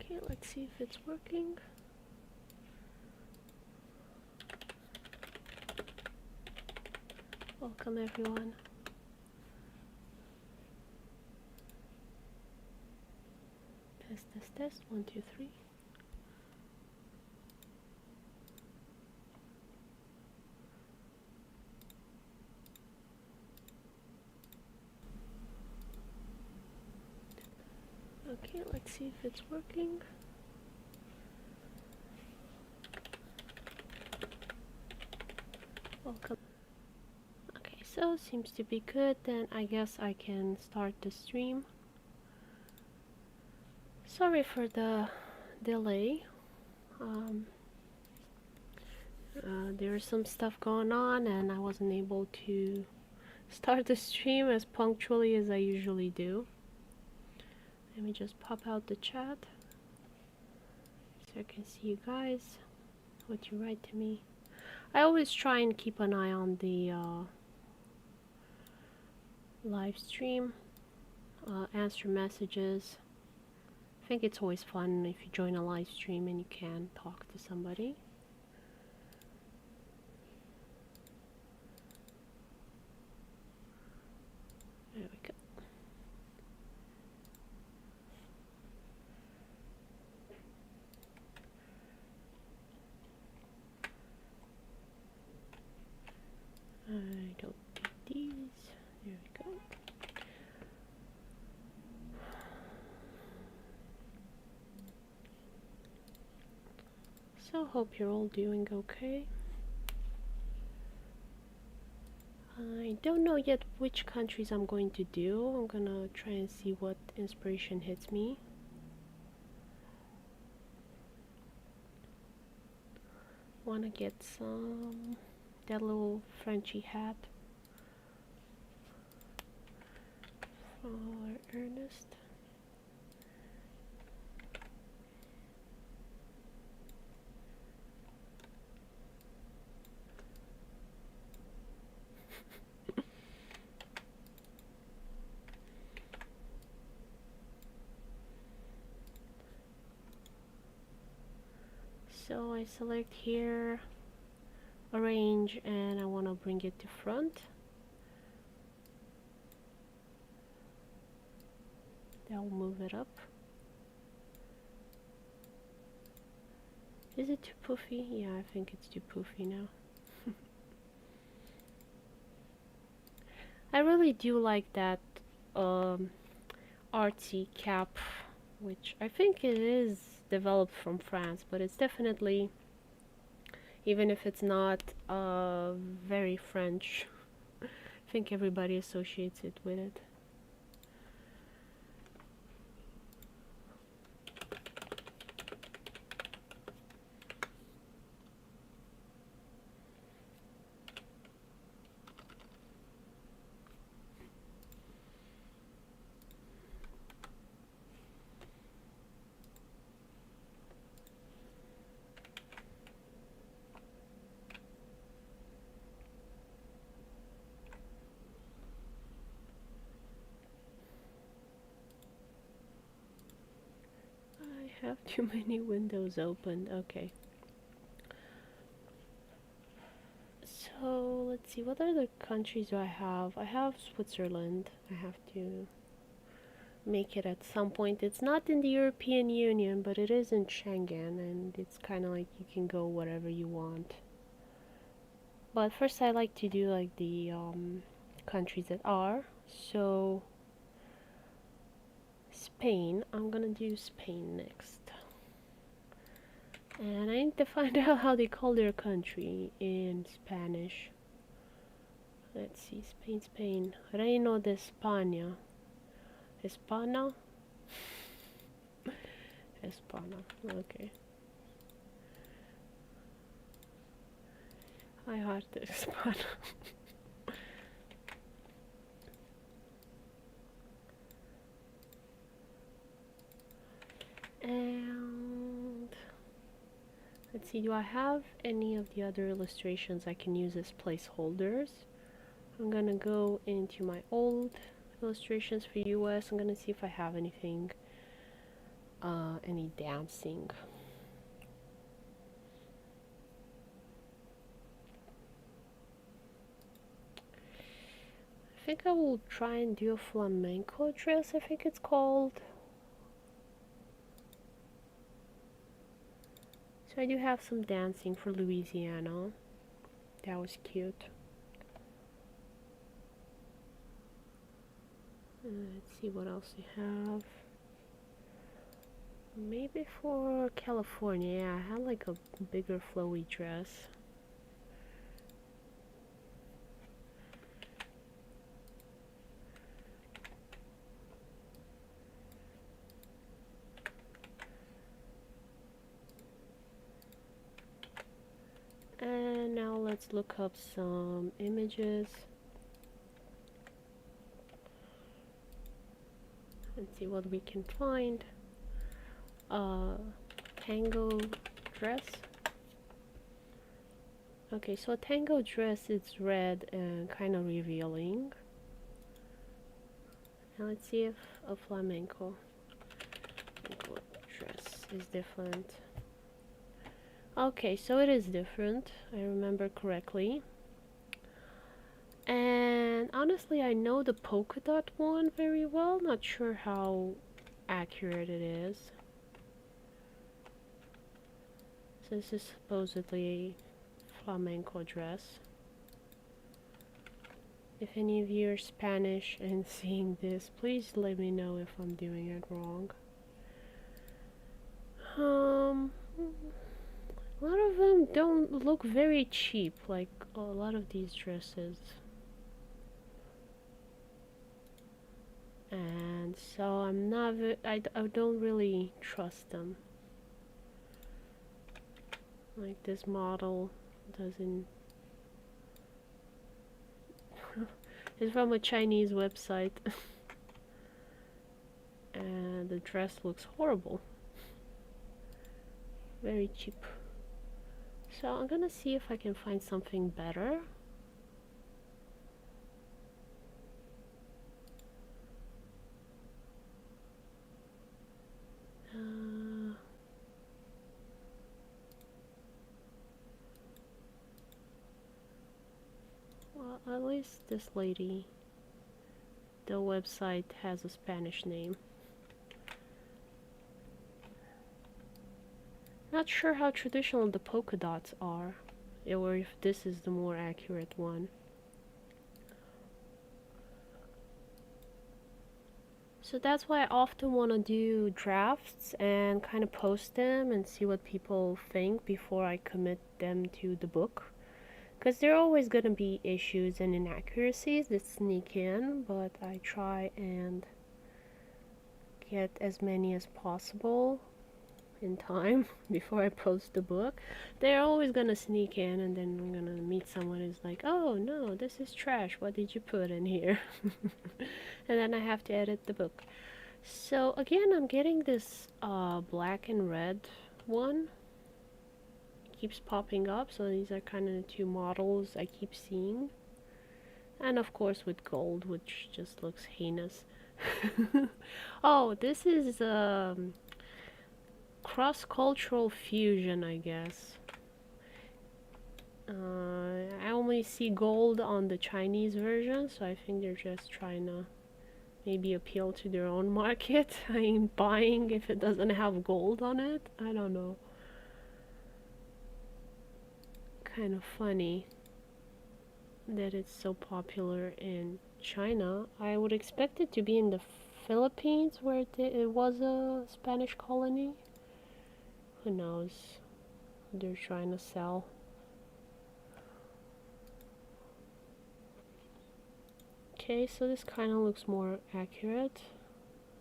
Okay, let's see if it's working. Welcome everyone. Test, 1, 2, 3. Okay, let's see if it's working. Welcome. Okay, so seems to be good. Then I guess I can start the stream. Sorry for the delay. There's some stuff going on and I wasn't able to start the stream as punctually as I usually do. Let me just pop out the chat so I can see you guys, what you write to me. I always try and keep an eye on the live stream, answer messages. I think it's always fun if you join a live stream and you can talk to somebody. There we go. I don't need these. There we go. So hope you're all doing okay. I don't know yet which countries I'm going to do. I'm gonna try and see what inspiration hits me. Wanna get that little Frenchy hat for Ernest. So I select here, arrange, and I want to bring it to front. I'll move it up. Is it too poofy? Yeah, I think it's too poofy now. I really do like that artsy cap, which I think it is developed from France, but it's definitely, even if it's not very French, I think everybody associates it with it. I have too many windows open. Okay. So let's see, what other countries do I have? I have Switzerland. I have to make it at some point. It's not in the European Union, but it is in Schengen, and it's kind of like you can go wherever you want. But first I like to do like the countries that are. So Spain, I'm gonna do Spain next. And I need to find out how they call their country in Spanish. Let's see, Spain. Reino de España. Hispana? Hispana, okay. I heart de Hispana. And let's see, do I have any of the other illustrations I can use as placeholders? I'm gonna go into my old illustrations for US. I'm gonna see if I have anything any dancing. I think I will try and do a flamenco dress, I think it's called. So I do have some dancing for Louisiana. That was cute. Let's see what else we have. Maybe for California, yeah, I had like a bigger flowy dress. And now let's look up some images and see what we can find. Tango dress. Okay, so a tango dress is red and kind of revealing. Now let's see if a flamenco dress is different. Okay, so it is different. I remember correctly. And honestly, I know the polka dot one very well. Not sure how accurate it is. So this is supposedly a flamenco dress. If any of you are Spanish and seeing this, please let me know if I'm doing it wrong. A lot of them don't look very cheap, like a lot of these dresses. And so I'm not, I don't really trust them. Like this model doesn't, it's from a Chinese website. And the dress looks horrible. Very cheap. So I'm gonna see if I can find something better. Well, at least this lady, the website has a Spanish name. Not sure how traditional the polka dots are, or if this is the more accurate one. So that's why I often want to do drafts and kind of post them and see what people think before I commit them to the book. Because there are always going to be issues and inaccuracies that sneak in, but I try and get as many as possible in time before I post the book. They're always gonna sneak in, and then I'm gonna meet someone who's like, oh no, this is trash, what did you put in here? And then I have to edit the book. So again, I'm getting this black and red one. It keeps popping up, so these are kind of the two models I keep seeing. And of course with gold, which just looks heinous. Oh, this is cross-cultural fusion, I guess. I only see gold on the Chinese version, so I think they're just trying to maybe appeal to their own market. I ain't buying if it doesn't have gold on it. I don't know. Kind of funny that it's so popular in China. I would expect it to be in the Philippines, where it was a Spanish colony. Who knows what they're trying to sell. Okay, so this kind of looks more accurate.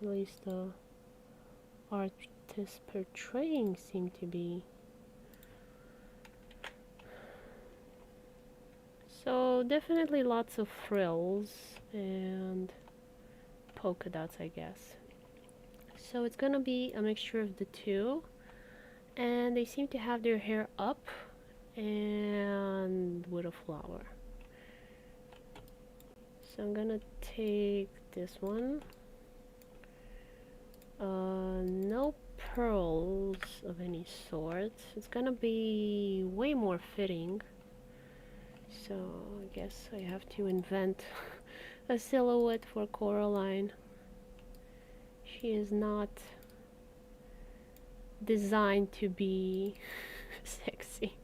At least the artist portraying seem to be. So definitely lots of frills and polka dots, I guess. So it's gonna be a mixture of the two. And they seem to have their hair up and with a flower. So I'm gonna take this one. Nope, pearls of any sort. It's gonna be way more fitting. So I guess I have to invent a silhouette for Coraline. She is not designed to be sexy.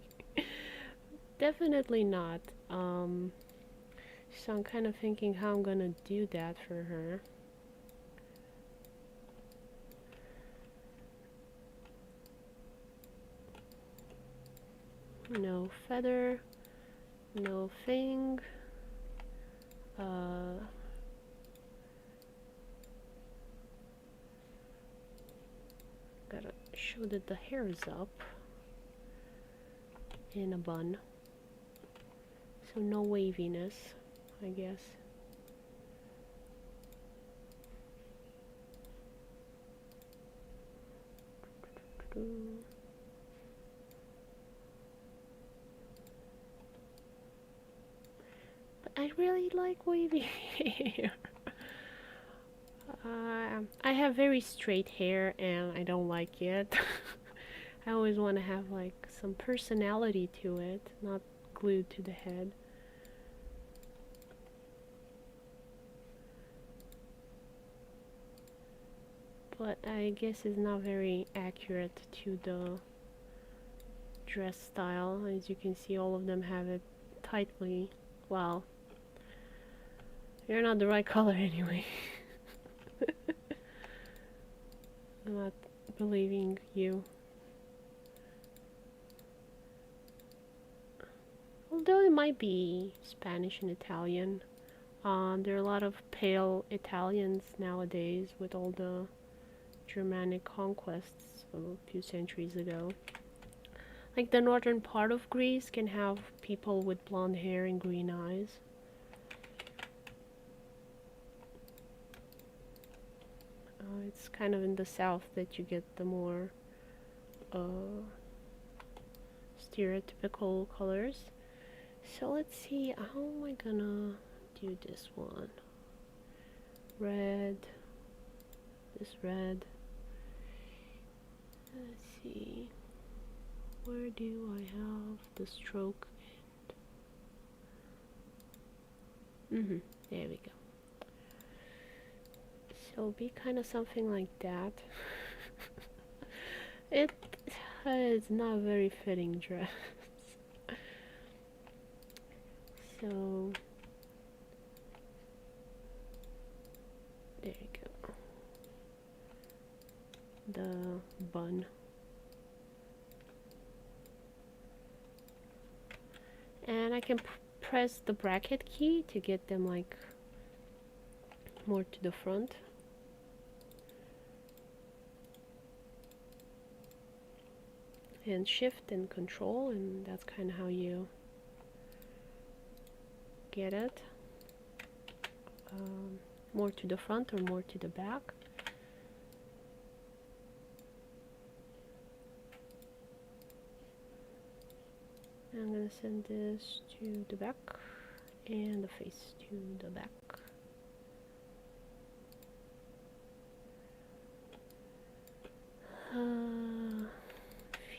Definitely not. So I'm kind of thinking how I'm gonna do that for her. No feather, no thing. Gotta show that the hair is up in a bun. So no waviness, I guess. But I really like wavy hair. I have very straight hair and I don't like it. I always want to have like some personality to it, not glued to the head. But I guess it's not very accurate to the dress style. As you can see, all of them have it tightly. Well, you're not the right color anyway. I'm not believing you. Although it might be Spanish and Italian. There are a lot of pale Italians nowadays with all the Germanic conquests of a few centuries ago. Like the northern part of Greece can have people with blonde hair and green eyes. It's kind of in the south that you get the more stereotypical colors. So let's see, how am I gonna do this one? Red, this red. Let's see, where do I have the stroke end? There we go. So be kind of something like that. It is not a very fitting dress. So there you go. The bun. And I can press the bracket key to get them like more to the front. And shift and control, and that's kind of how you get it. More to the front or more to the back. I'm gonna send this to the back and the face to the back.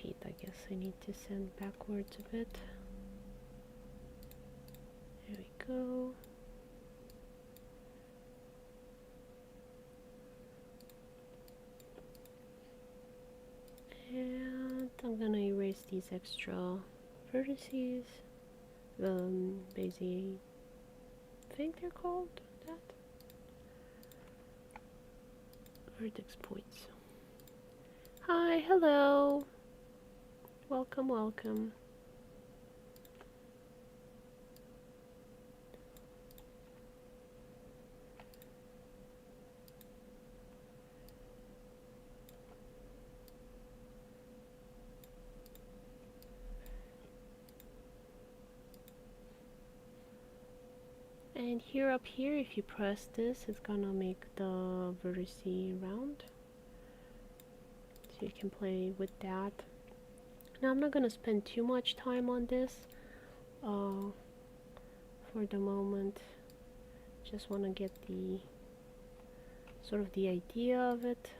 Feet, I guess I need to send backwards a bit. There we go. And I'm gonna erase these extra vertices. Basically, I think they're called that. Vertex points. Hi, hello. Welcome, welcome. And here up here, if you press this, it's gonna make the vertice round. So you can play with that. Now I'm not gonna spend too much time on this for the moment. Just wanna get the sort of the idea of it.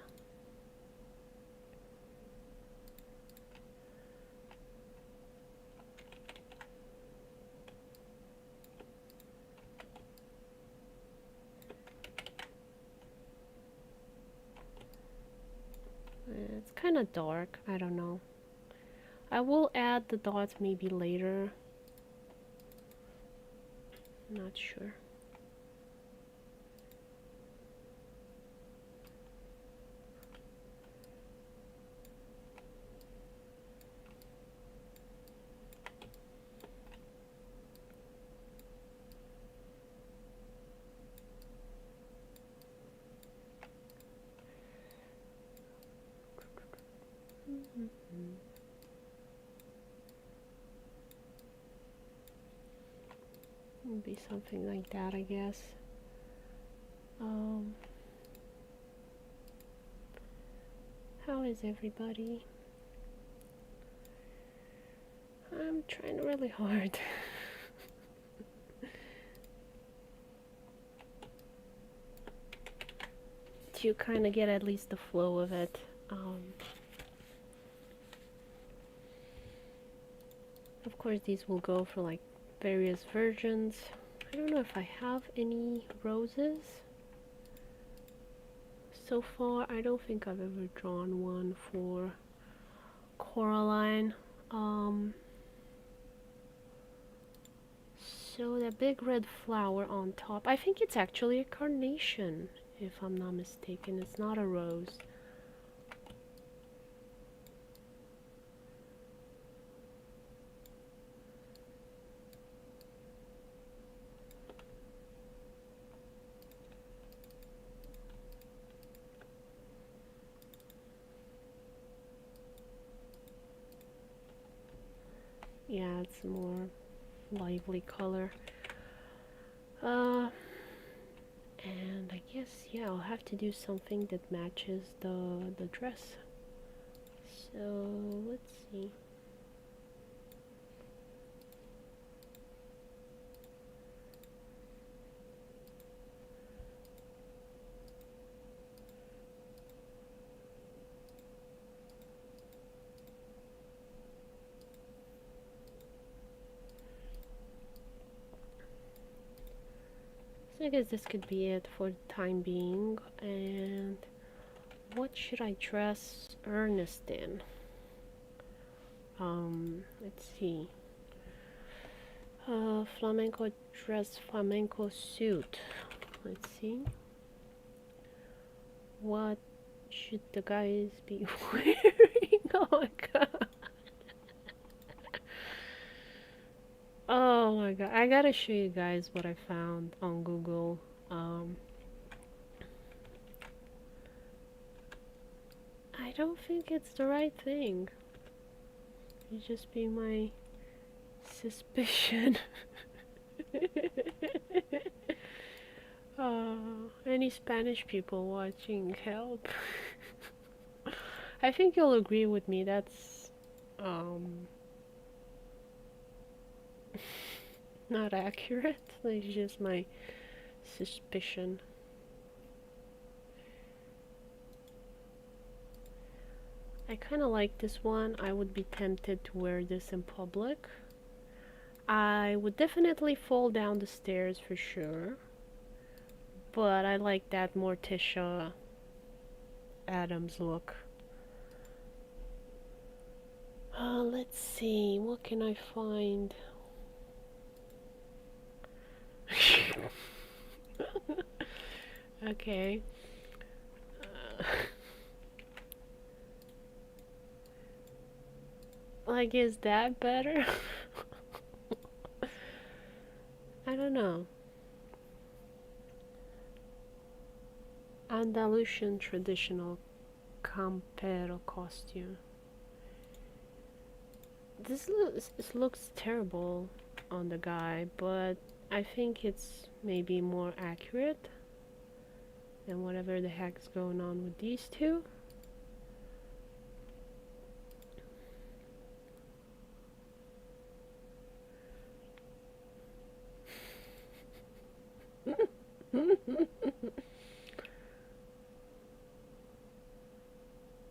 It's kind of dark. I don't know. I will add the dots maybe later. Not sure. Would be something like that, I guess. How is everybody? I'm trying really hard. To kind of get at least the flow of it. Of course, these will go for like various versions. I don't know if I have any roses. So far, I don't think I've ever drawn one for Coraline. So the big red flower on top, I think it's actually a carnation, if I'm not mistaken. It's not a rose. Yeah, it's a more lively color. And I guess, yeah, I'll have to do something that matches the dress. So let's see. So I guess this could be it for the time being. And what should I dress Ernest in? Let's see. Flamenco dress, flamenco suit. Let's see. What should the guys be wearing? Oh my god. Oh my god. I gotta show you guys what I found on Google. I don't think it's the right thing. It'd just be my suspicion. Any Spanish people watching, help. I think you'll agree with me, that's not accurate. It's just my suspicion. I kind of like this one. I would be tempted to wear this in public. I would definitely fall down the stairs for sure. But I like that Morticia Adams look. Let's see, what can I find? Okay. Like, is that better? I don't know. Andalusian traditional campero costume. This looks terrible on the guy, but I think it's maybe more accurate than whatever the heck's going on with these two.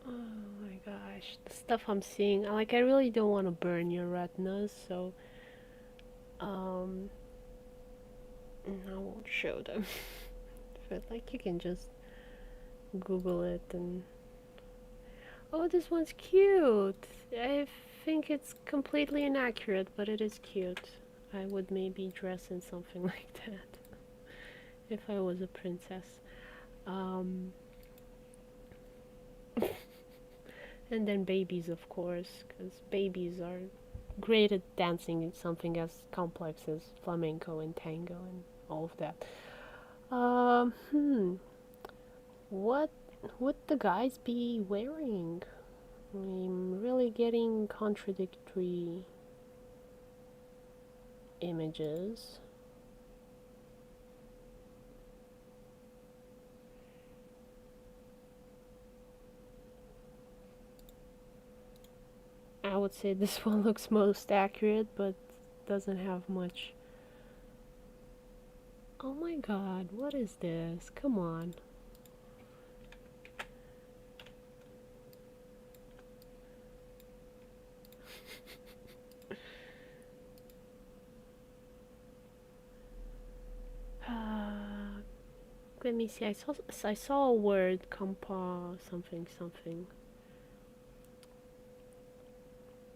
Oh my gosh, the stuff I'm seeing, like, I really don't want to burn your retinas, so I won't show them. But like, you can just Google it. And Oh, this one's cute. I think it's completely inaccurate, but it is cute. I would maybe dress in something like that if I was a princess. Um, and then babies, of course, because babies are great at dancing in something as complex as flamenco and tango and all of that. What would the guys be wearing? I'm really getting contradictory images. I would say this one looks most accurate, but doesn't have much. Oh my god, what is this? Come on. Let me see. I saw a word, compa something something.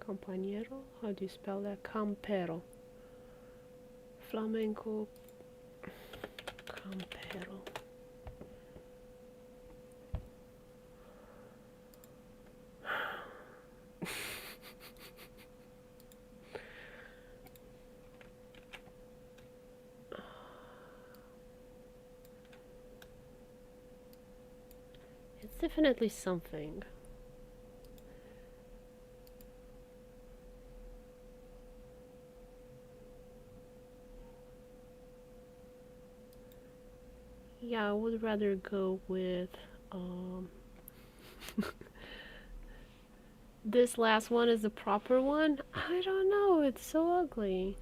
Compañero? How do you spell that? Campero. Flamenco campero. It's definitely something. Yeah, I would rather go with this last one is the proper one. I don't know, it's so ugly.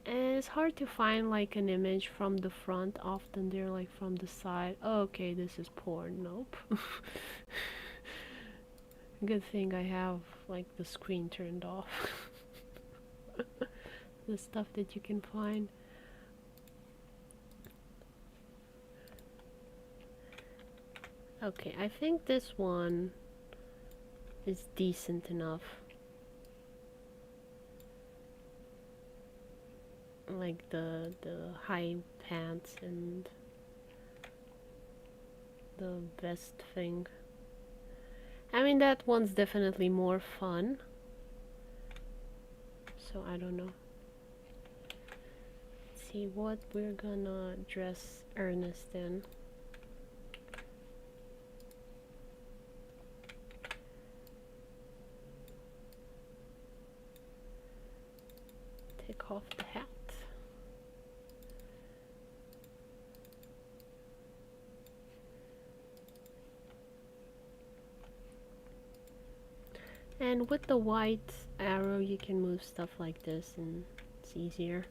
And it's hard to find like an image from the front. Often they're like from the side. Oh, okay, this is porn. Nope. Good thing I have like the screen turned off. The stuff that you can find. Okay, I think this one is decent enough. Like the high pants and the vest thing. I mean, that one's definitely more fun. So I don't know. Let's see what we're gonna dress Ernest in. Take off the hat. And with the white arrow you can move stuff like this and it's easier.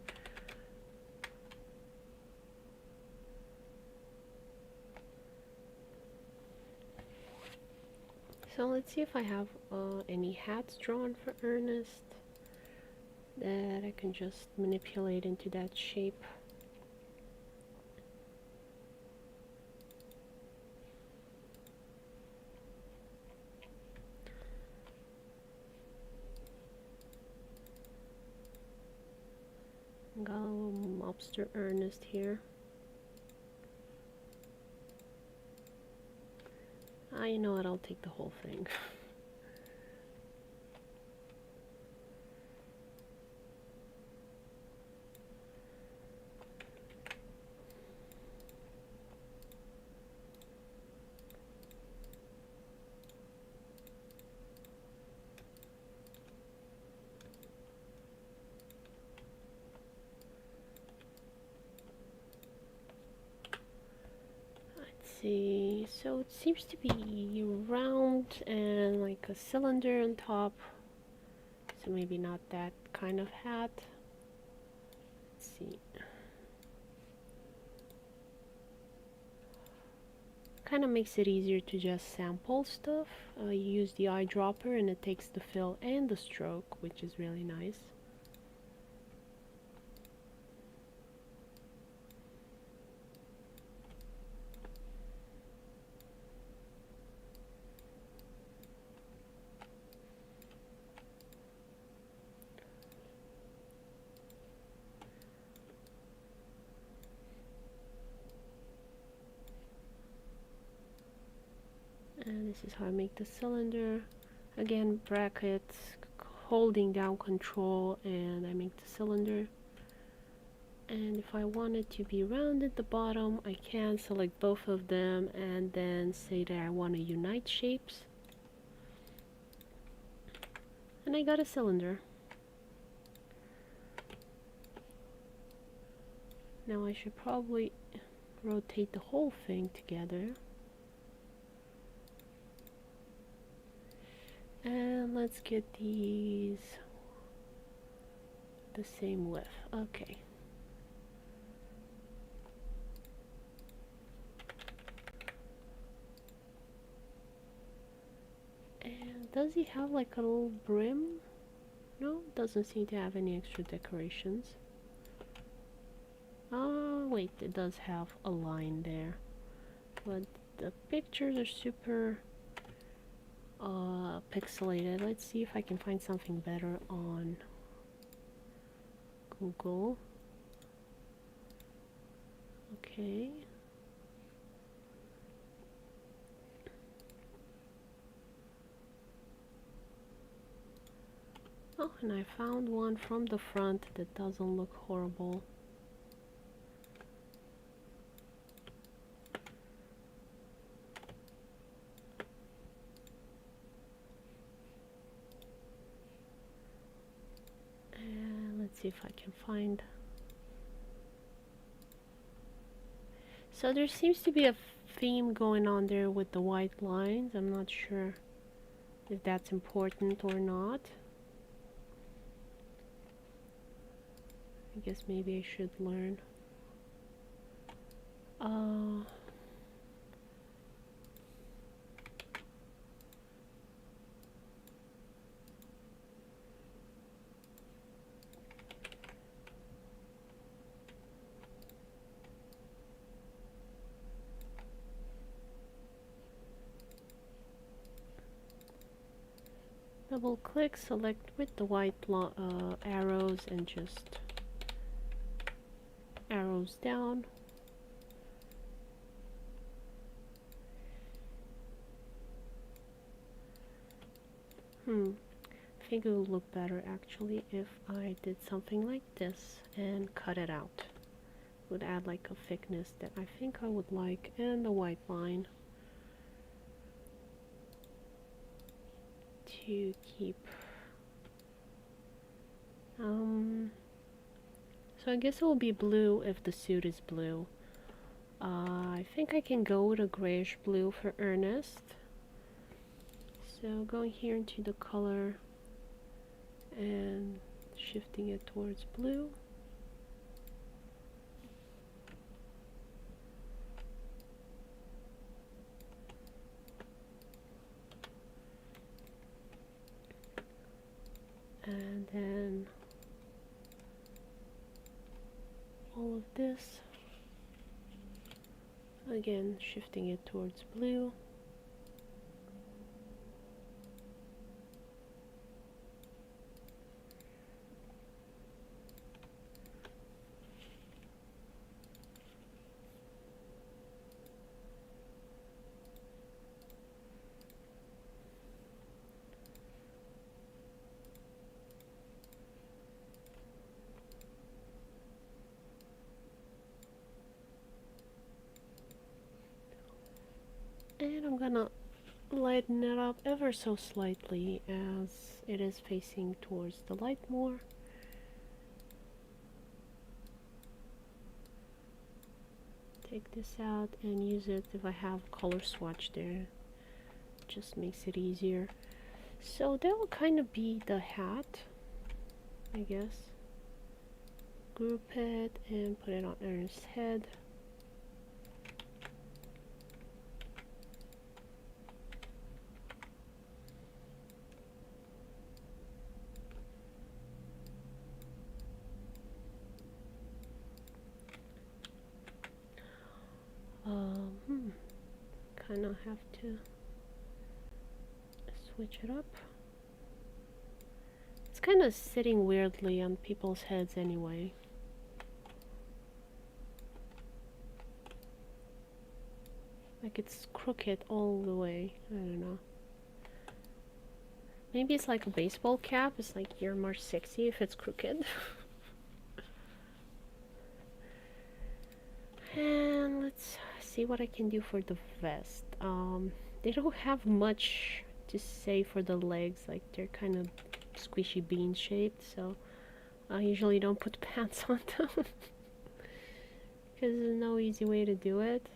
So let's see if I have any hats drawn for Ernest that I can just manipulate into that shape. Got a little mobster Ernest here. You know what, I'll take the whole thing. See, so it seems to be round and like a cylinder on top, so maybe not that kind of hat. Let's see, kind of makes it easier to just sample stuff. You use the eyedropper and it takes the fill and the stroke, which is really nice. And this is how I make the cylinder. Again, brackets, holding down control, and I make the cylinder. And if I want it to be round at the bottom, I can select both of them and then say that I want to unite shapes. And I got a cylinder. Now I should probably rotate the whole thing together. And let's get these the same width. Okay. And does he have like a little brim? No, doesn't seem to have any extra decorations. Oh, wait, it does have a line there. But the pictures are super pixelated. Let's see if I can find something better on Google. Okay. Oh, and I found one from the front that doesn't look horrible. And let's see if I can find. So there seems to be a theme going on there with the white lines. I'm not sure if that's important or not. I guess maybe I should learn. Double click, select with the white arrows and just arrows down. I think it would look better actually if I did something like this and cut it out. It would add like a thickness that I think I would like, and the white line to keep. So I guess it will be blue if the suit is blue. I think I can go with a grayish blue for Ernest. So going here into the color and shifting it towards blue. And then all of this, again shifting it towards blue. And I'm gonna lighten it up ever so slightly as it is facing towards the light more. Take this out and use it if I have color swatch there. Just makes it easier. So that will kind of be the hat, I guess. Group it and put it on Ernest's head. Kind of have to switch it up. It's kind of sitting weirdly on people's heads anyway. I like it's crooked all the way. I don't know. Maybe it's like a baseball cap. It's like you're more sexy if it's crooked. And let's see what I can do for the vest. They don't have much to say for the legs. Like they're kind of squishy bean shaped, so I usually don't put pants on them because there's no easy way to do it.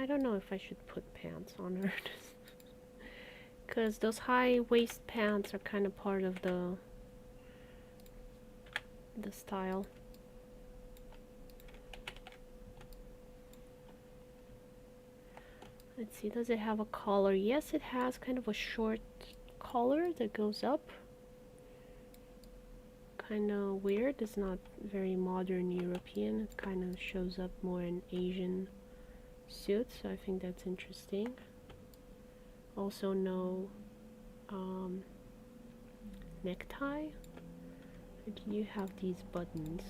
I don't know if I should put pants on her because those high waist pants are kind of part of the style. Let's see, does it have a collar? Yes, it has kind of a short collar that goes up. Kind of weird. It's not very modern European. It kind of shows up more in Asian suits, so I think that's interesting. Also no necktie. You have these buttons.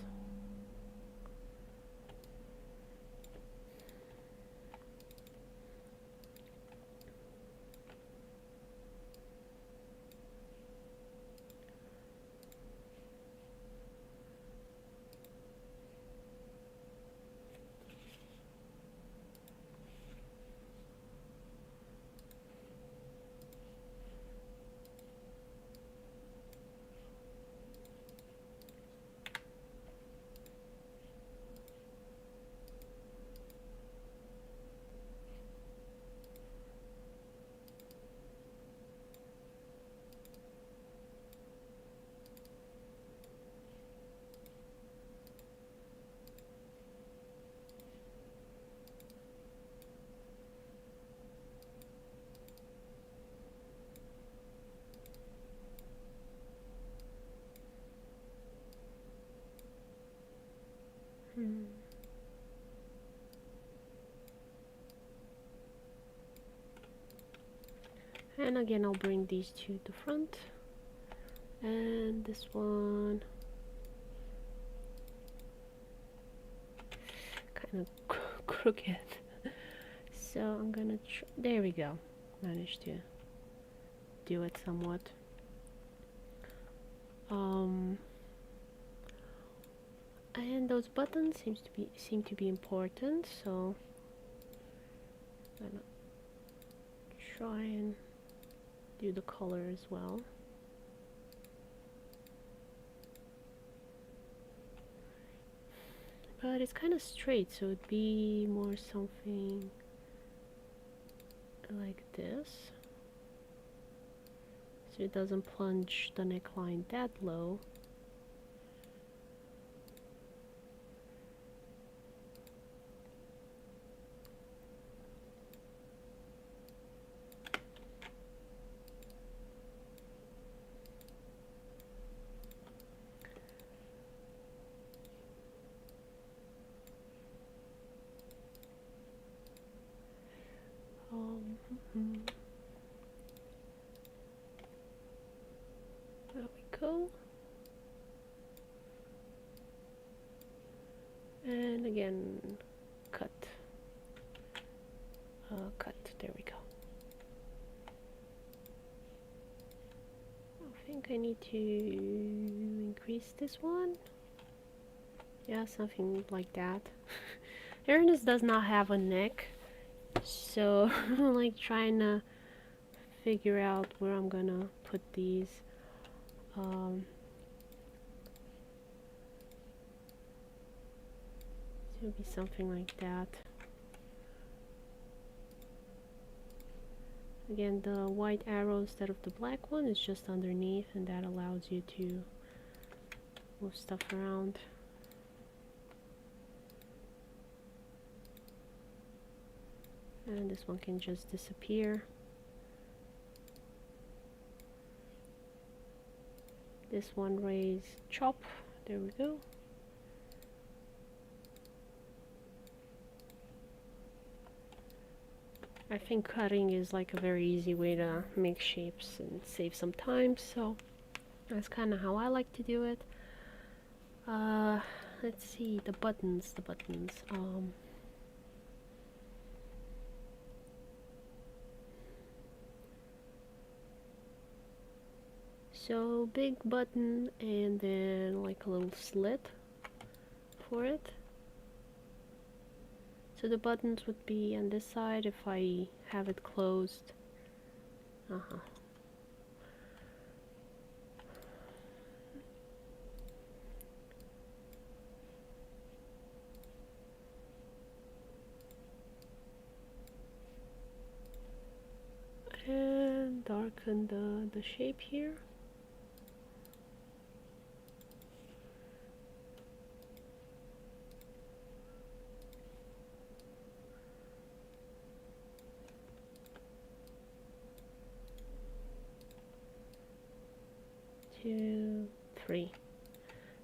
And again, I'll bring these two to front, and this one kind of crooked. So I'm gonna there we go. Managed to do it somewhat. And those buttons seem to be important, so I'm gonna try and do the color as well. But it's kind of straight, so it'd be more something like this, so it doesn't plunge the neckline that low. There we go. And again, cut. There we go. I think I need to increase this one. Yeah, something like that. Ernest does not have a neck, so I'm like trying to figure out where I'm gonna put these. It'll be something like that. Again, the white arrow instead of the black one is just underneath, and that allows you to move stuff around. And this one can just disappear. This one raise chop. There we go. I think cutting is like a very easy way to make shapes and save some time, so that's kind of how I like to do it. Let's see, the buttons. So big button and then like a little slit for it. So the buttons would be on this side if I have it closed. And darken the shape here. Two, three.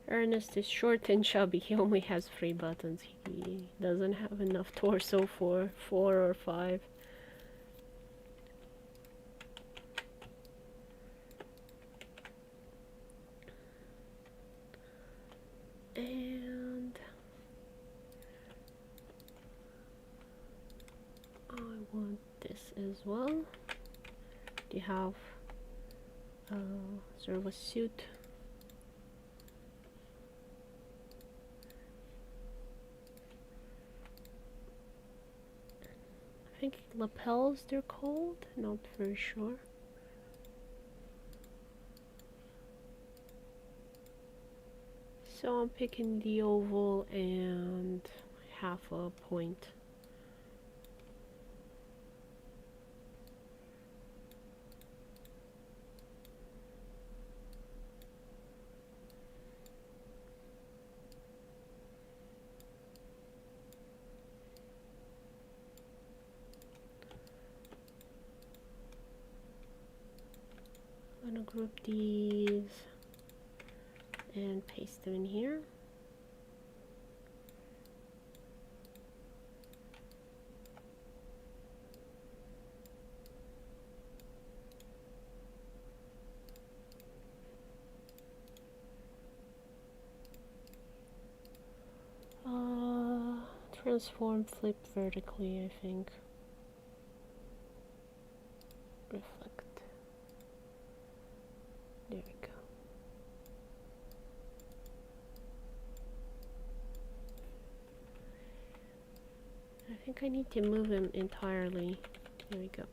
Ernest is short and chubby. He only has 3 buttons. He doesn't have enough torso for 4 or 5. And I want this as well. Do you have sort of a suit? I think lapels they're called, not very sure. So I'm picking the oval and half a point. I'm gonna group these and paste them in here. Transform, flip vertically, I think. Reflect. There we go. I think I need to move him entirely. There we go.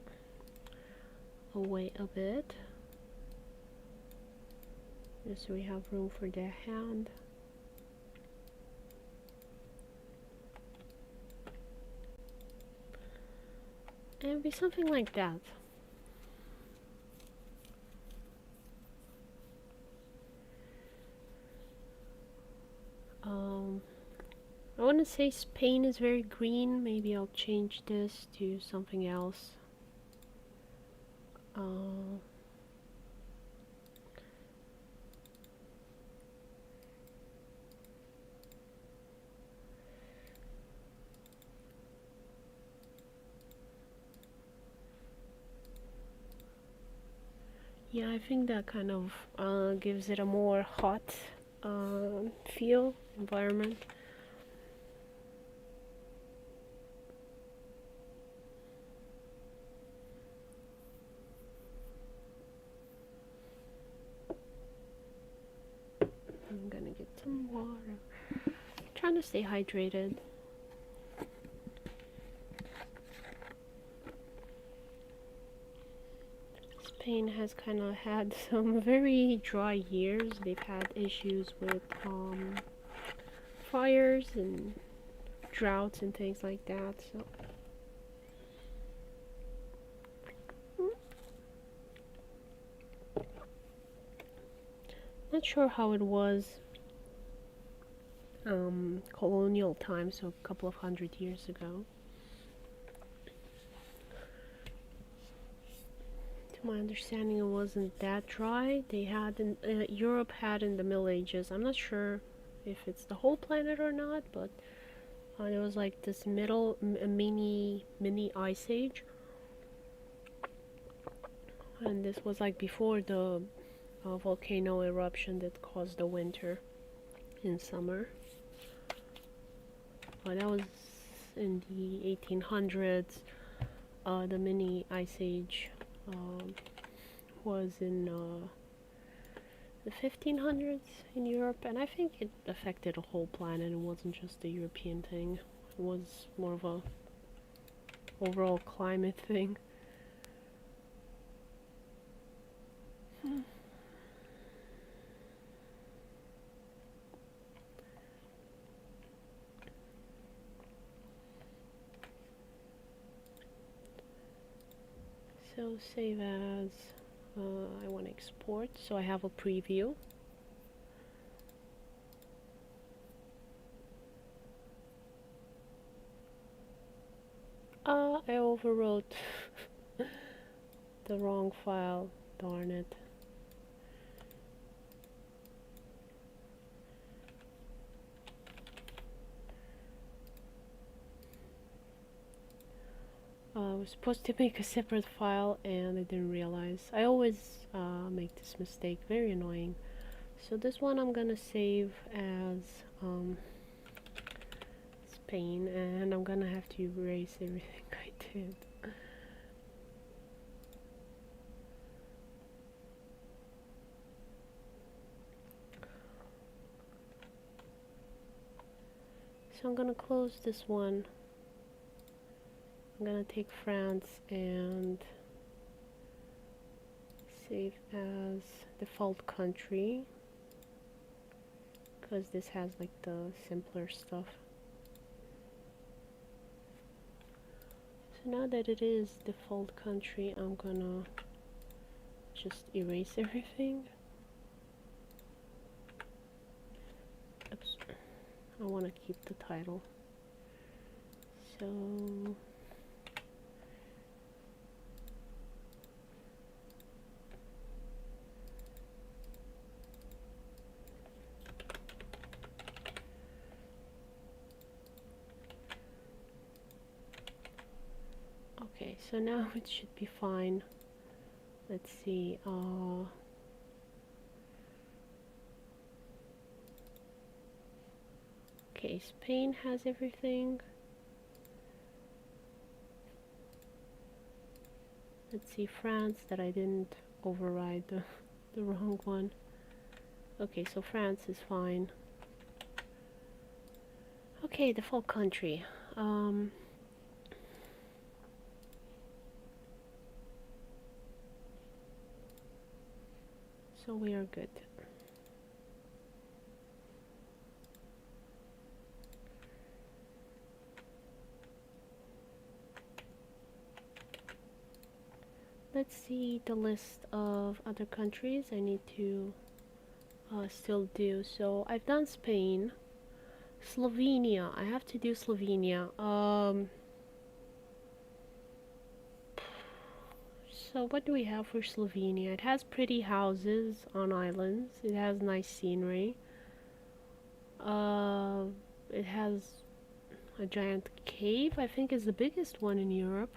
Away a bit. Just so we have room for the hand. And it'd be something like that. I want to say Spain is very green. Maybe I'll change this to something else. Yeah, I think that kind of gives it a more hot feel, environment. I'm gonna get some water. I'm trying to stay hydrated. Spain has kind of had some very dry years. They've had issues with fires and droughts and things like that, so not sure how it was colonial times, so a couple of 100 years ago. To my understanding, it wasn't that dry. They had in Europe had in the Middle Ages. I'm not sure if it's the whole planet or not, but it was like this mini ice age, and this was like before the volcano eruption that caused the winter in summer. But that was in the 1800s. The mini ice age was in the 1500s in Europe, and I think it affected the whole planet. It wasn't just a European thing. It was more of a overall climate thing. So save as, I want to export, so I have a preview. I overwrote the wrong file, darn it. I was supposed to make a separate file and I didn't realize. I always make this mistake, very annoying. So this one I'm gonna save as Spain, and I'm gonna have to erase everything I did. So I'm gonna close this one. I'm gonna take France and save as default country, because this has like the simpler stuff. So now that it is default country, I'm gonna just erase everything. Oops, I want to keep the title. So okay, so now it should be fine. Let's see. Okay, Spain has everything. Let's see, France, that I didn't override the wrong one. Okay, so France is fine. Okay, default country. So we are good. Let's see the list of other countries I need to still do. So I've done Spain, Slovenia. I have to do Slovenia. So what do we have for Slovenia? It has pretty houses on islands. It has nice scenery. It has a giant cave. I think is the biggest one in Europe.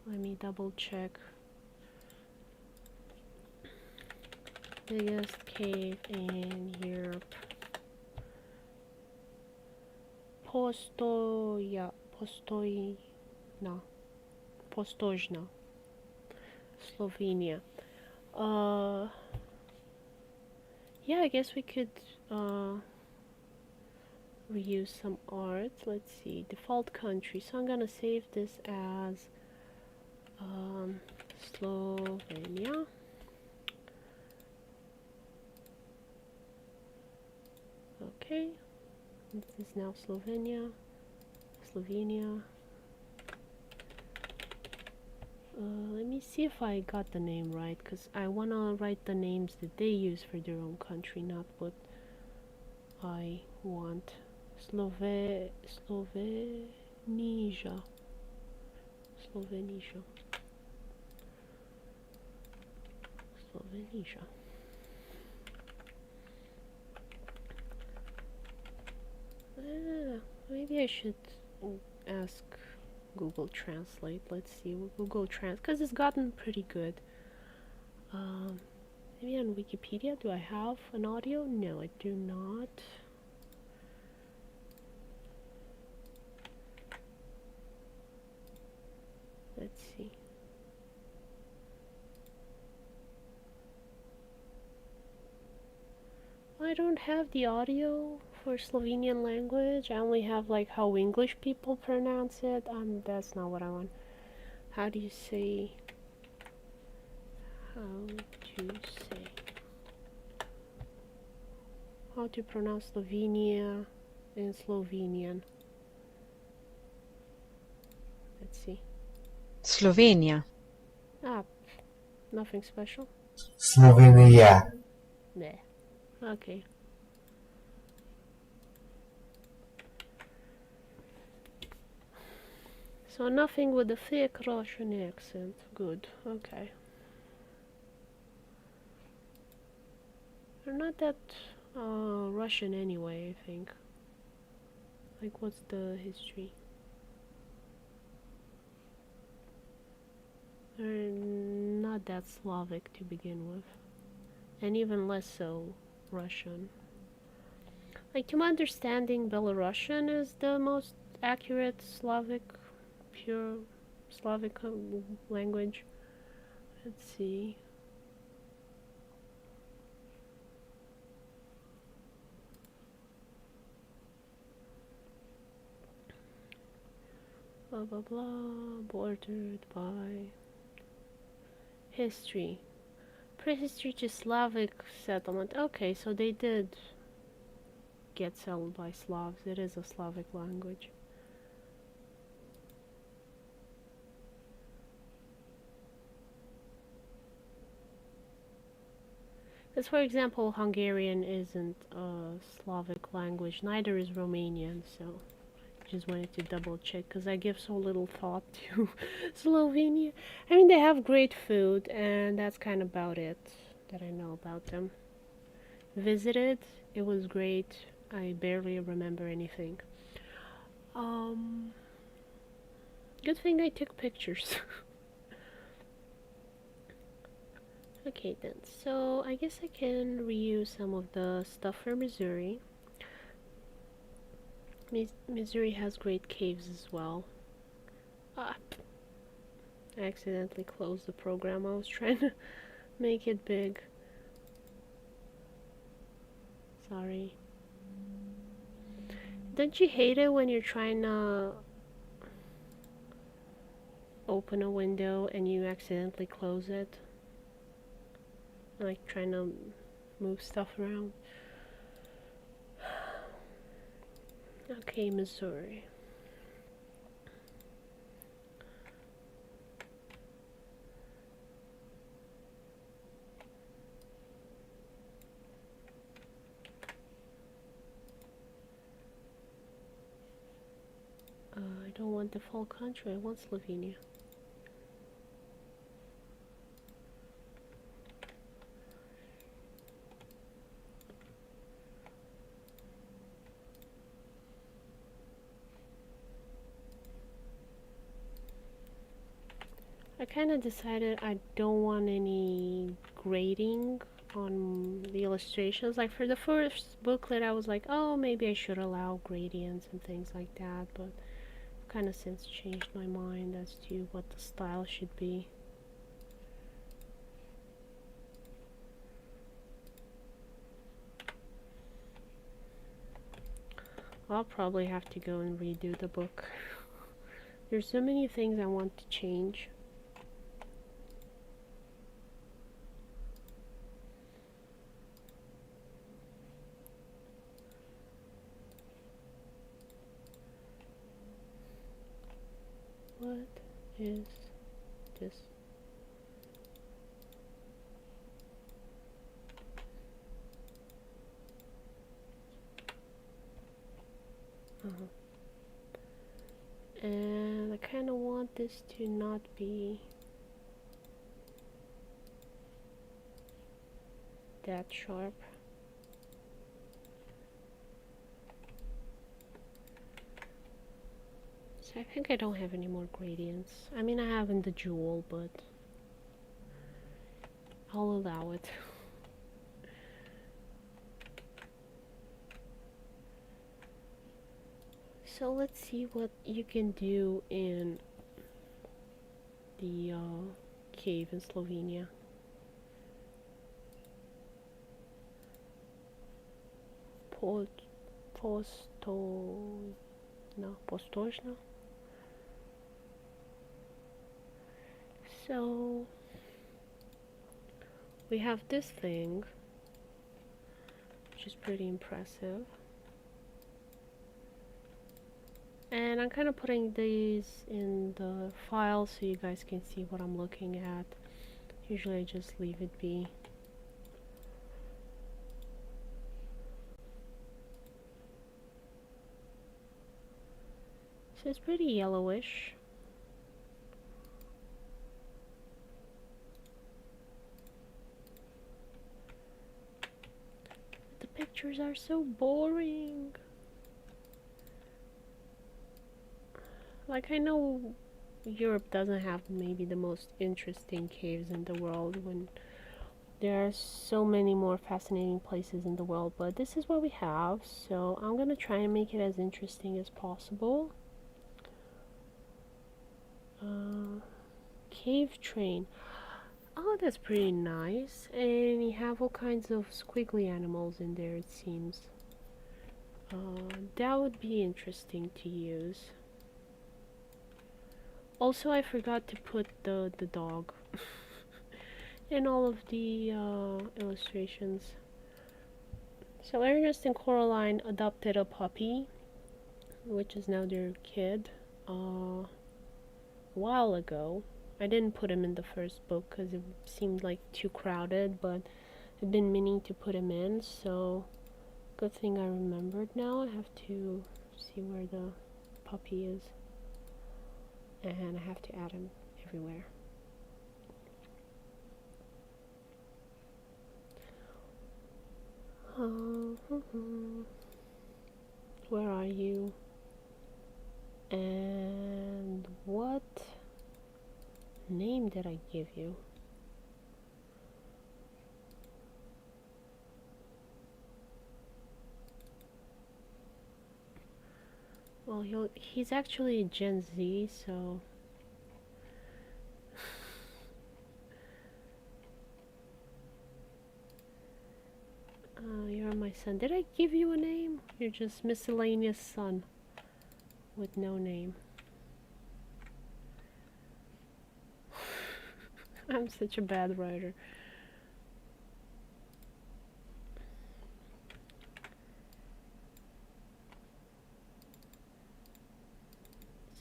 Let me double check. Biggest cave in Europe. Postojna. Postojna. Slovenia. Yeah, I guess we could reuse some art. Let's see, default country. So I'm gonna save this as Slovenia. Okay, this is now Slovenia. Let me see if I got the name right, because I want to write the names that they use for their own country, not what I want. Slovenesia. Slovenia. Maybe I should ask Google Translate. Let's see what Google Translate, because it's gotten pretty good. Maybe on Wikipedia, do I have an audio? No, I do not. Let's see. I don't have the audio for Slovenian language. I only have like how English people pronounce it. That's not what I want. How do you say? How to pronounce Slovenia in Slovenian? Let's see. Slovenia. Nothing special. Slovenia. Nah. Okay. So nothing with a thick Russian accent. Good. Okay. They're not that Russian anyway, I think. Like, what's the history? They're not that Slavic to begin with. And even less so Russian. Like, to my understanding, Belarusian is the most accurate Slavic, pure Slavic language. Let's see. Blah blah blah, bordered by history. Prehistory to Slavic settlement. Okay, so they did get settled by Slavs. It is a Slavic language. Because, for example, Hungarian isn't a Slavic language, neither is Romanian, so just wanted to double check because I give so little thought to Slovenia. I mean, they have great food, and that's kind of about it that I know about them. Visited, it was great. I barely remember anything. Good thing I took pictures. Okay then, so I guess I can reuse some of the stuff for Missouri. Missouri has great caves as well. I accidentally closed the program. I was trying to make it big. Sorry. Don't you hate it when you're trying to open a window and you accidentally close it? Like trying to move stuff around. Okay, Missouri. I don't want the full country, I want Slovenia. I kind of decided I don't want any grading on the illustrations. Like for the first booklet I was like, oh, maybe I should allow gradients and things like that, but I've kind of since changed my mind as to what the style should be. I'll probably have to go and redo the book. There's so many things I want to change. What is this? And I kind of want this to not be that sharp. So I think I don't have any more gradients. I mean, I have in the jewel, but I'll allow it. So let's see what you can do in the cave in Slovenia. Postojna. So we have this thing, which is pretty impressive. And I'm kind of putting these in the file so you guys can see what I'm looking at. Usually I just leave it be. So it's pretty yellowish. But the pictures are so boring. Like, I know Europe doesn't have maybe the most interesting caves in the world when there are so many more fascinating places in the world, but this is what we have, so I'm gonna try and make it as interesting as possible. Cave train. Oh, that's pretty nice. And you have all kinds of squiggly animals in there, it seems. That would be interesting to use. Also, I forgot to put the dog in all of the illustrations. So Ernest and Coraline adopted a puppy, which is now their kid, a while ago. I didn't put him in the first book because it seemed like too crowded, but I've been meaning to put him in, so good thing I remembered now. I have to see where the puppy is, and I have to add him everywhere. Where are you? And what name did I give you? Well, he's actually Gen Z, so you're my son. Did I give you a name? You're just miscellaneous son with no name. I'm such a bad writer.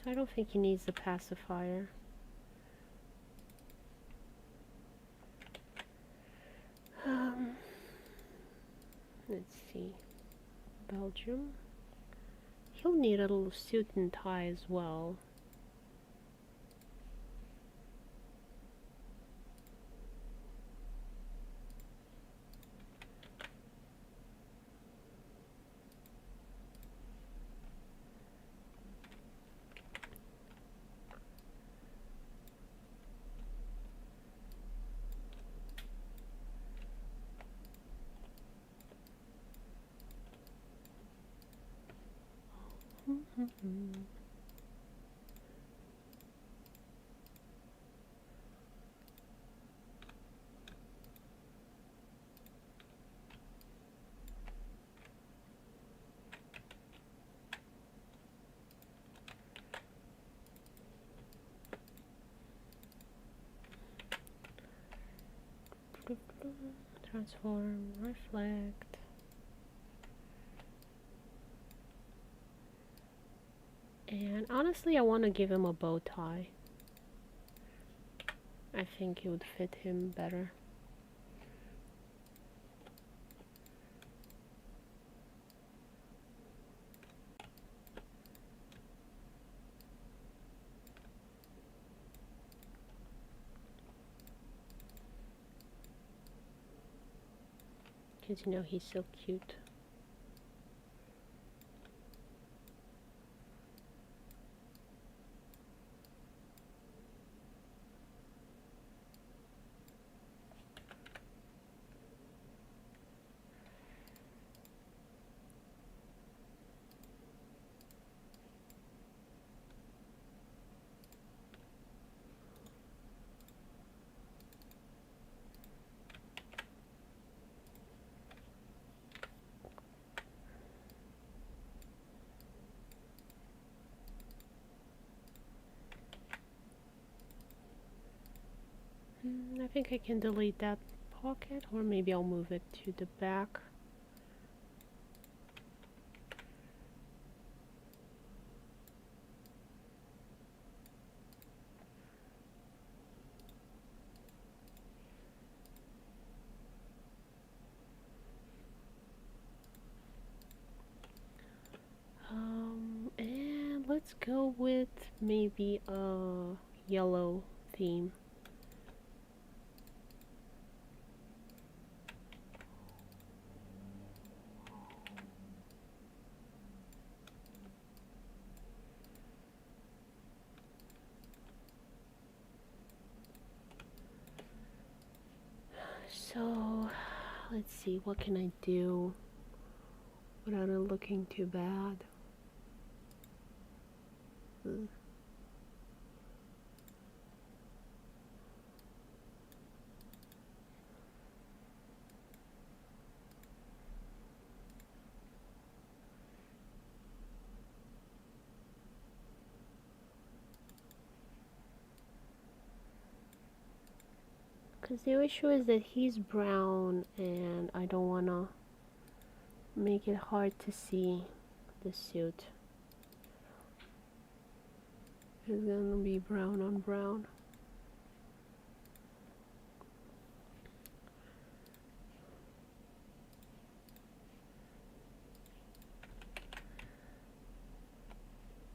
So I don't think he needs the pacifier. Let's see. Belgium. He'll need a little suit and tie as well. Transform, reflect. And honestly, I want to give him a bow tie. I think it would fit him better. Because you know he's so cute. I think I can delete that pocket, or maybe I'll move it to the back. And let's go with maybe a yellow theme. So, let's see, what can I do without it looking too bad? Because the issue is that he's brown and I don't want to make it hard to see the suit. It's gonna be brown on brown.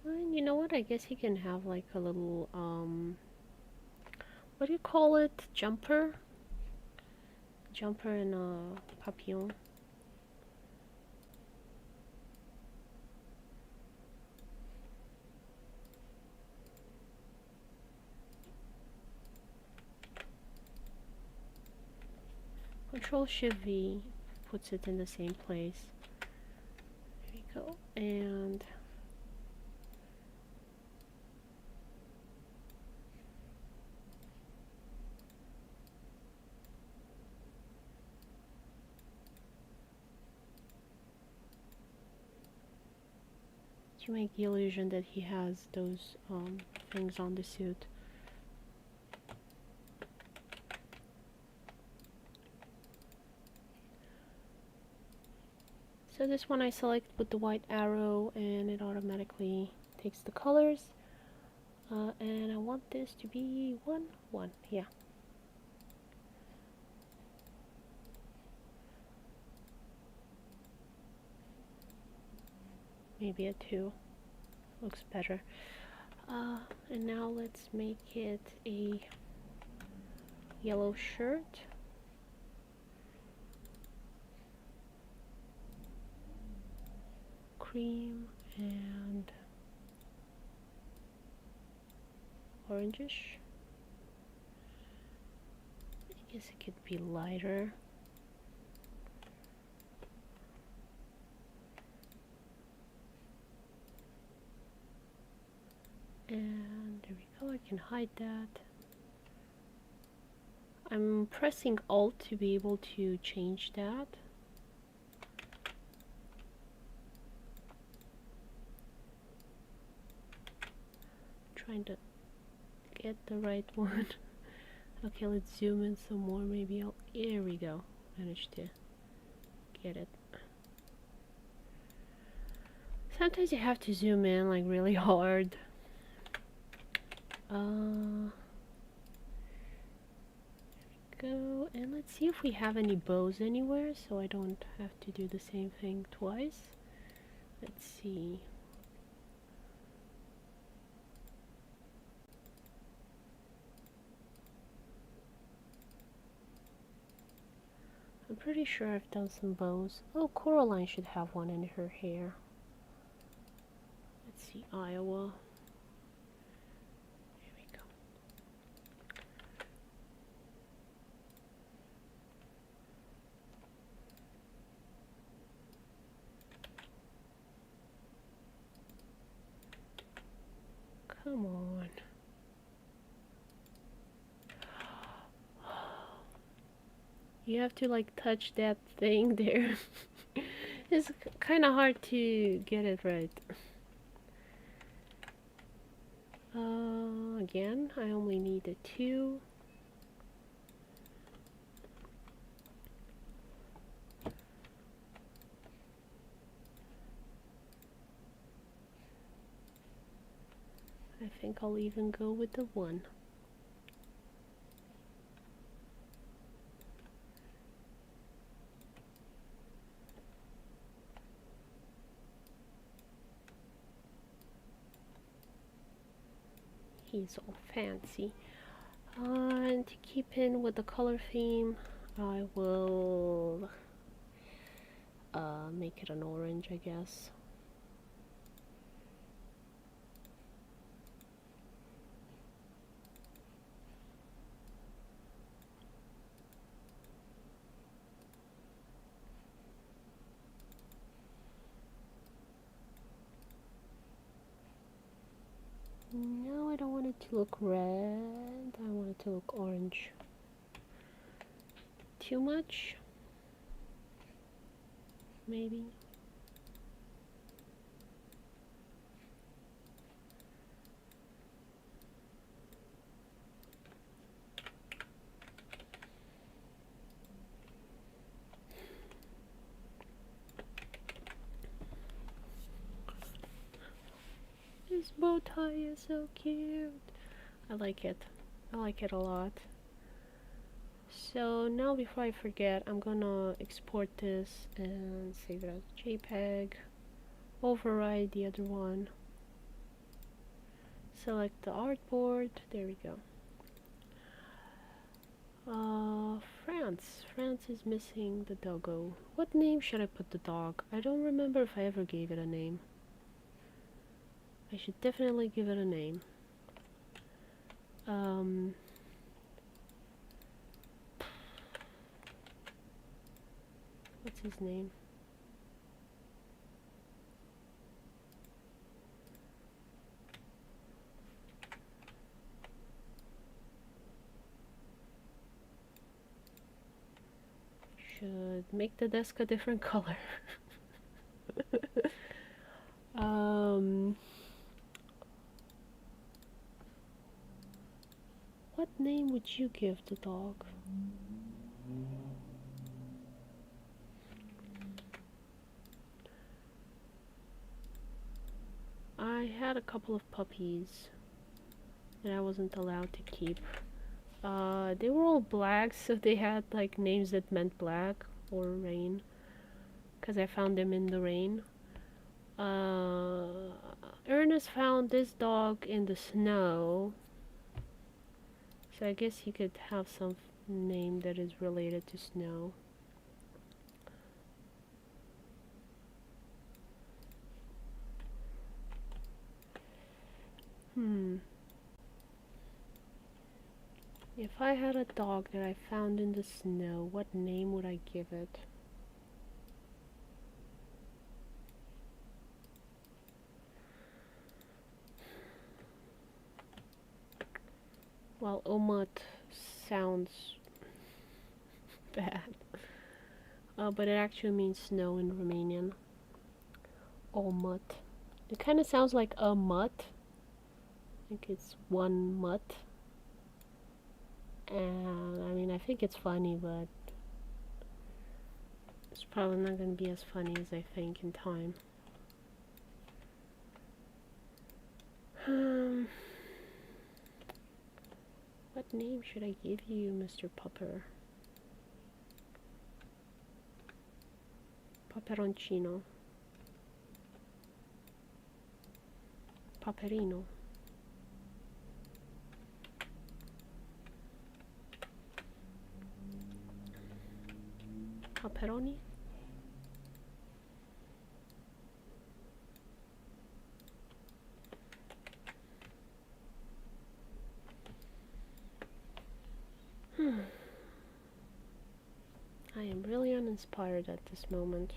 And you know what? I guess he can have like a little, what do you call it? Jumper? Jumper and a papillon. Control-Shift-V puts it in the same place. There we go. And to make the illusion that he has those things on the suit. So this one I select with the white arrow and it automatically takes the colors. And I want this to be 1, 1, yeah. Maybe a 2, looks better. And now let's make it a yellow shirt. Cream and orangish. I guess it could be lighter. And there we go, I can hide that. I'm pressing Alt to be able to change that. Trying to get the right one. Okay, let's zoom in some more. Maybe I'll. Here we go. Managed to get it. Sometimes you have to zoom in like really hard. There we go. And let's see if we have any bows anywhere, so I don't have to do the same thing twice. Let's see. I'm pretty sure I've done some bows. Oh, Coraline should have one in her hair. Let's see, Iowa. Here we go. Come on. You have to like touch that thing there. It's kind of hard to get it right. Again, I only need a 2. I think I'll even go with the 1. He's all fancy. And to keep in with the color theme, I will make it an orange, I guess. No, I don't want it to look red. I want it to look orange. Too much? Maybe. This bow tie is so cute. I like it. I like it a lot. So now before I forget, I'm gonna export this and save it as JPEG. Override the other one. Select the artboard. There we go. France. France is missing the doggo. What name should I put the dog? I don't remember if I ever gave it a name. I should definitely give it a name. What's his name? Should make the desk a different color. What name would you give the dog? I had a couple of puppies that I wasn't allowed to keep. They were all black, so they had like names that meant black or rain, because I found them in the rain. Ernest found this dog in the snow, so I guess he could have some name that is related to snow. If I had a dog that I found in the snow, what name would I give it? Well, Omut sounds bad, but it actually means snow in Romanian. Omut. It kind of sounds like a mutt. I think it's one mutt. And I mean, I think it's funny, but it's probably not going to be as funny as I think in time. What name should I give you, Mr. Pupper? Paperoncino. Paperino. Pepperoni? I am really uninspired at this moment.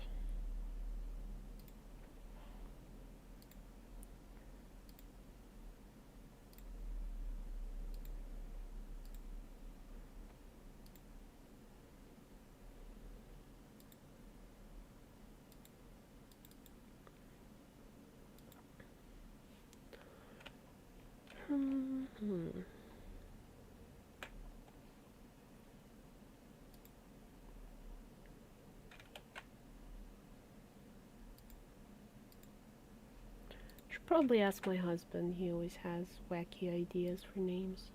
Should probably ask my husband. He always has wacky ideas for names.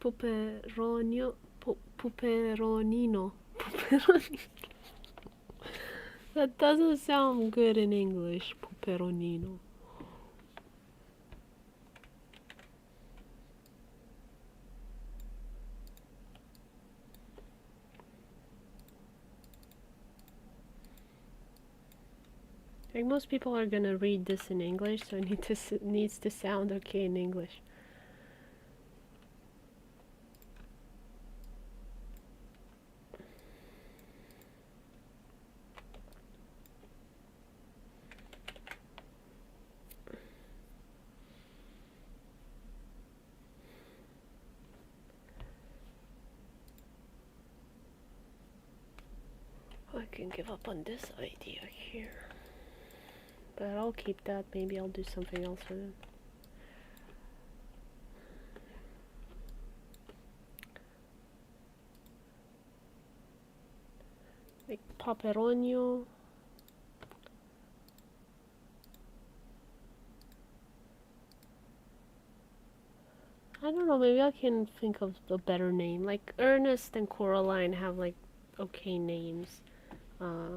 Puperonio, puperonino, puperonino. That doesn't sound good in English. Puperonino. I think most people are gonna read this in English, so it needs to sound okay in English. I can give up on this idea here. But I'll keep that. Maybe I'll do something else with it. Like Paperonio. I don't know, maybe I can think of a better name. Like Ernest and Coraline have like okay names.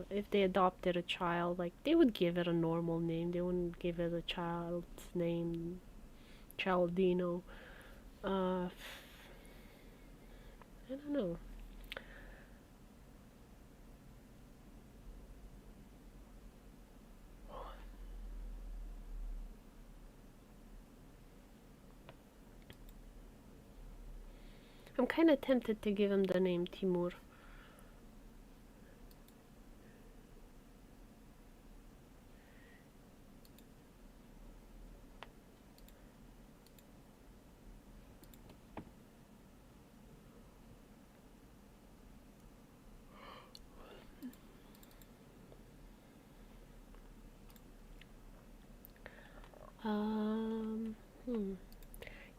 If they adopted a child, like they would give it a normal name. They wouldn't give it a child's name, Chaldino. I don't know. I'm kind of tempted to give him the name Timur.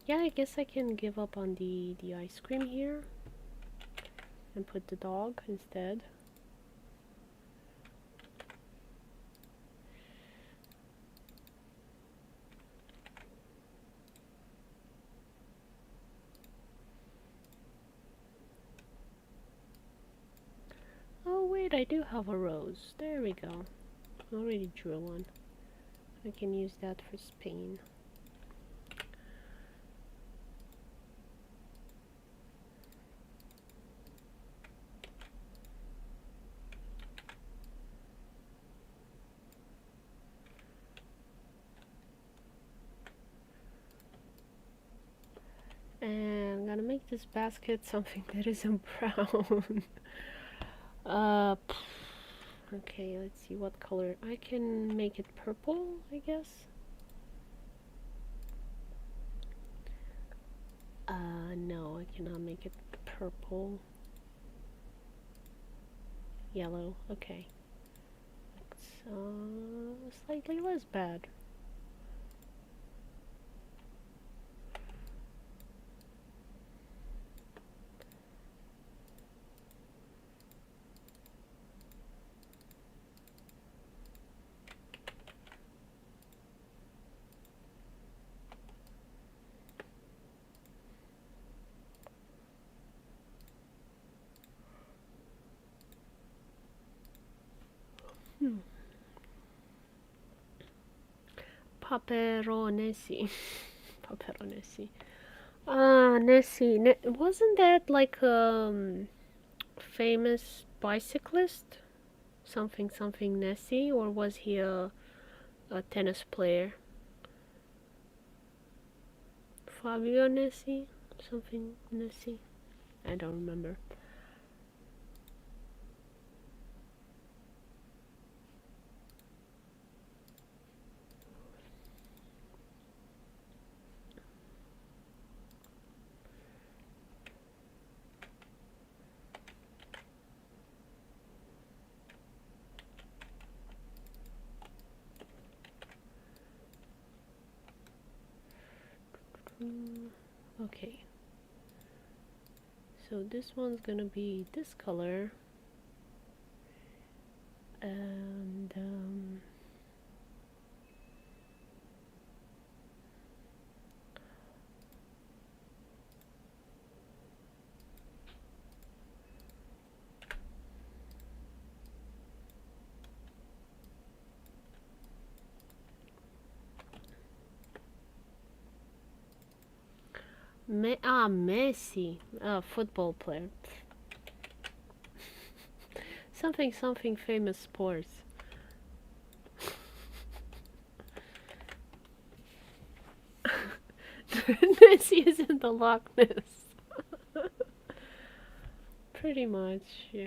Yeah, I guess I can give up on the ice cream here and put the dog instead. Oh wait, I do have a rose. There we go. I already drew one. I can use that for Spain. And I'm gonna make this basket something that isn't brown. Okay, let's see what color. I can make it purple, I guess. No, I cannot make it purple. Yellow, okay. It's slightly less bad. Paperonesi. Paperonesi. Nessie. Wasn't that like famous bicyclist? Something something Nessie, or was he a tennis player? Fabio Nessie? Something Nessie? I don't remember. Okay. So this one's gonna be this color. And Messi, football player. Something something famous sports. Nessie is in the Loch Ness. Pretty much, yeah.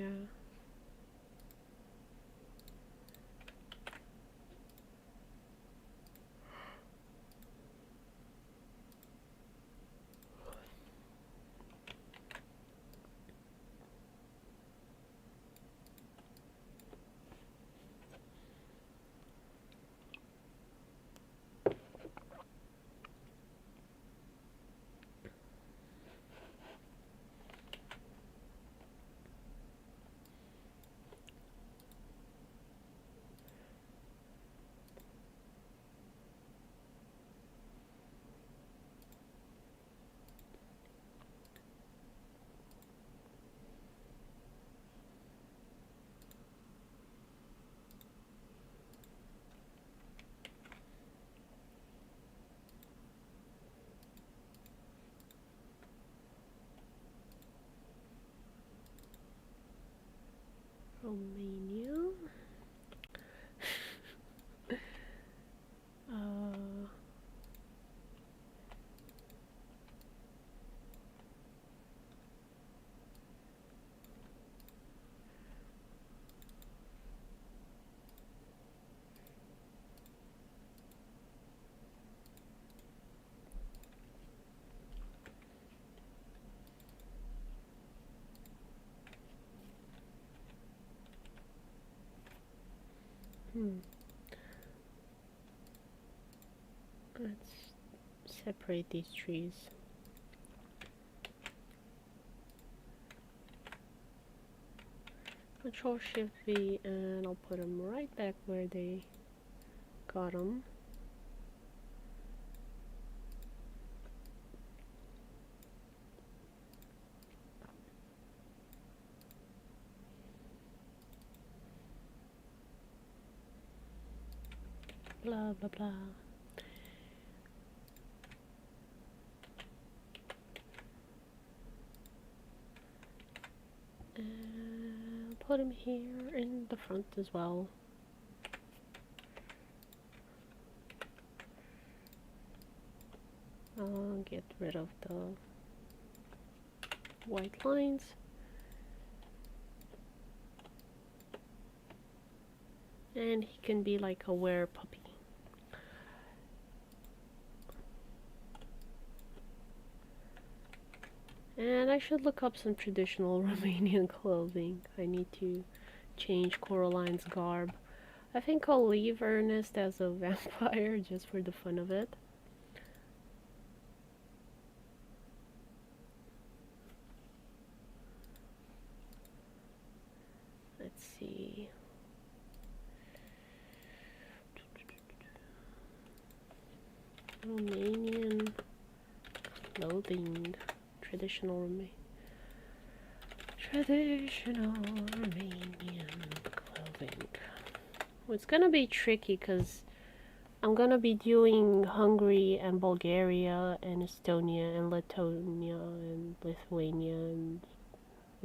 Romania. Let's separate these trees. Control Shift V, and I'll put them right back where they got them. Blah blah blah. And put him here in the front as well. I'll get rid of the white lines. And he can be like a were puppy. And I should look up some traditional Romanian clothing. I need to change Coraline's garb. I think I'll leave Ernest as a vampire just for the fun of it. Let's see. Romanian clothing. Traditional Romanian clothing. Well, it's gonna be tricky because I'm gonna be doing Hungary and Bulgaria and Estonia and Lithuania and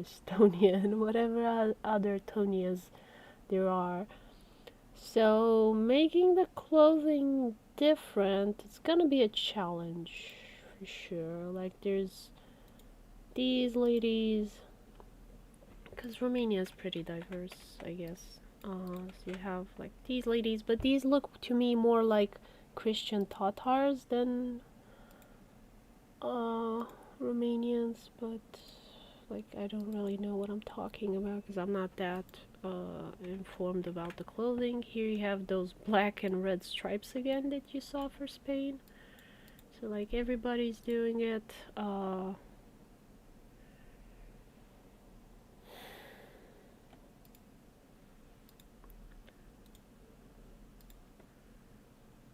Estonia, and whatever other Tonias there are. So making the clothing different, it's gonna be a challenge for sure. Like there's these ladies, because Romania is pretty diverse, I guess. So you have like these ladies, but these look to me more like Christian Tatars than Romanians, but like I don't really know what I'm talking about because I'm not that informed about the clothing. Here you have those black and red stripes again that you saw for Spain. So like everybody's doing it.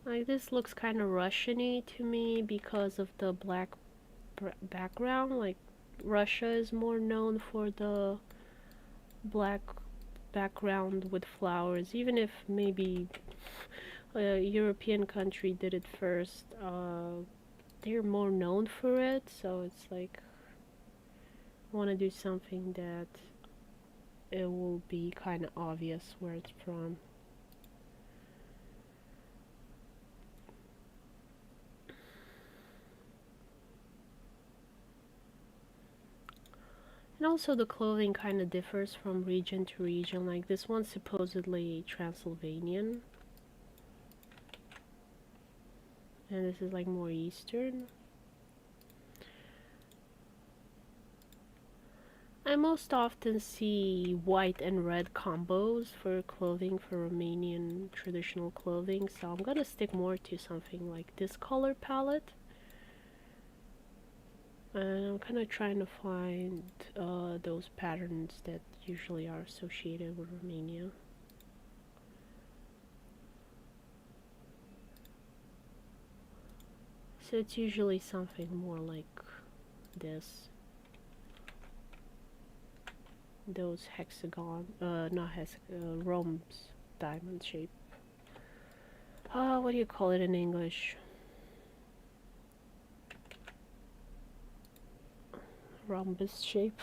Like this looks kind of Russian-y to me because of the black background. Like Russia is more known for the black background with flowers, even if maybe a European country did it first. They're more known for it, so it's like I want to do something that it will be kind of obvious where it's from. And also the clothing kind of differs from region to region. Like this one's supposedly Transylvanian. And this is like more Eastern. I most often see white and red combos for clothing, for Romanian traditional clothing. So I'm gonna stick more to something like this color palette. And I'm kind of trying to find those patterns that usually are associated with Romania. So it's usually something more like this. Those hexagon, not hexagon, rhombs, diamond shape. What do you call it in English? Rhombus shape.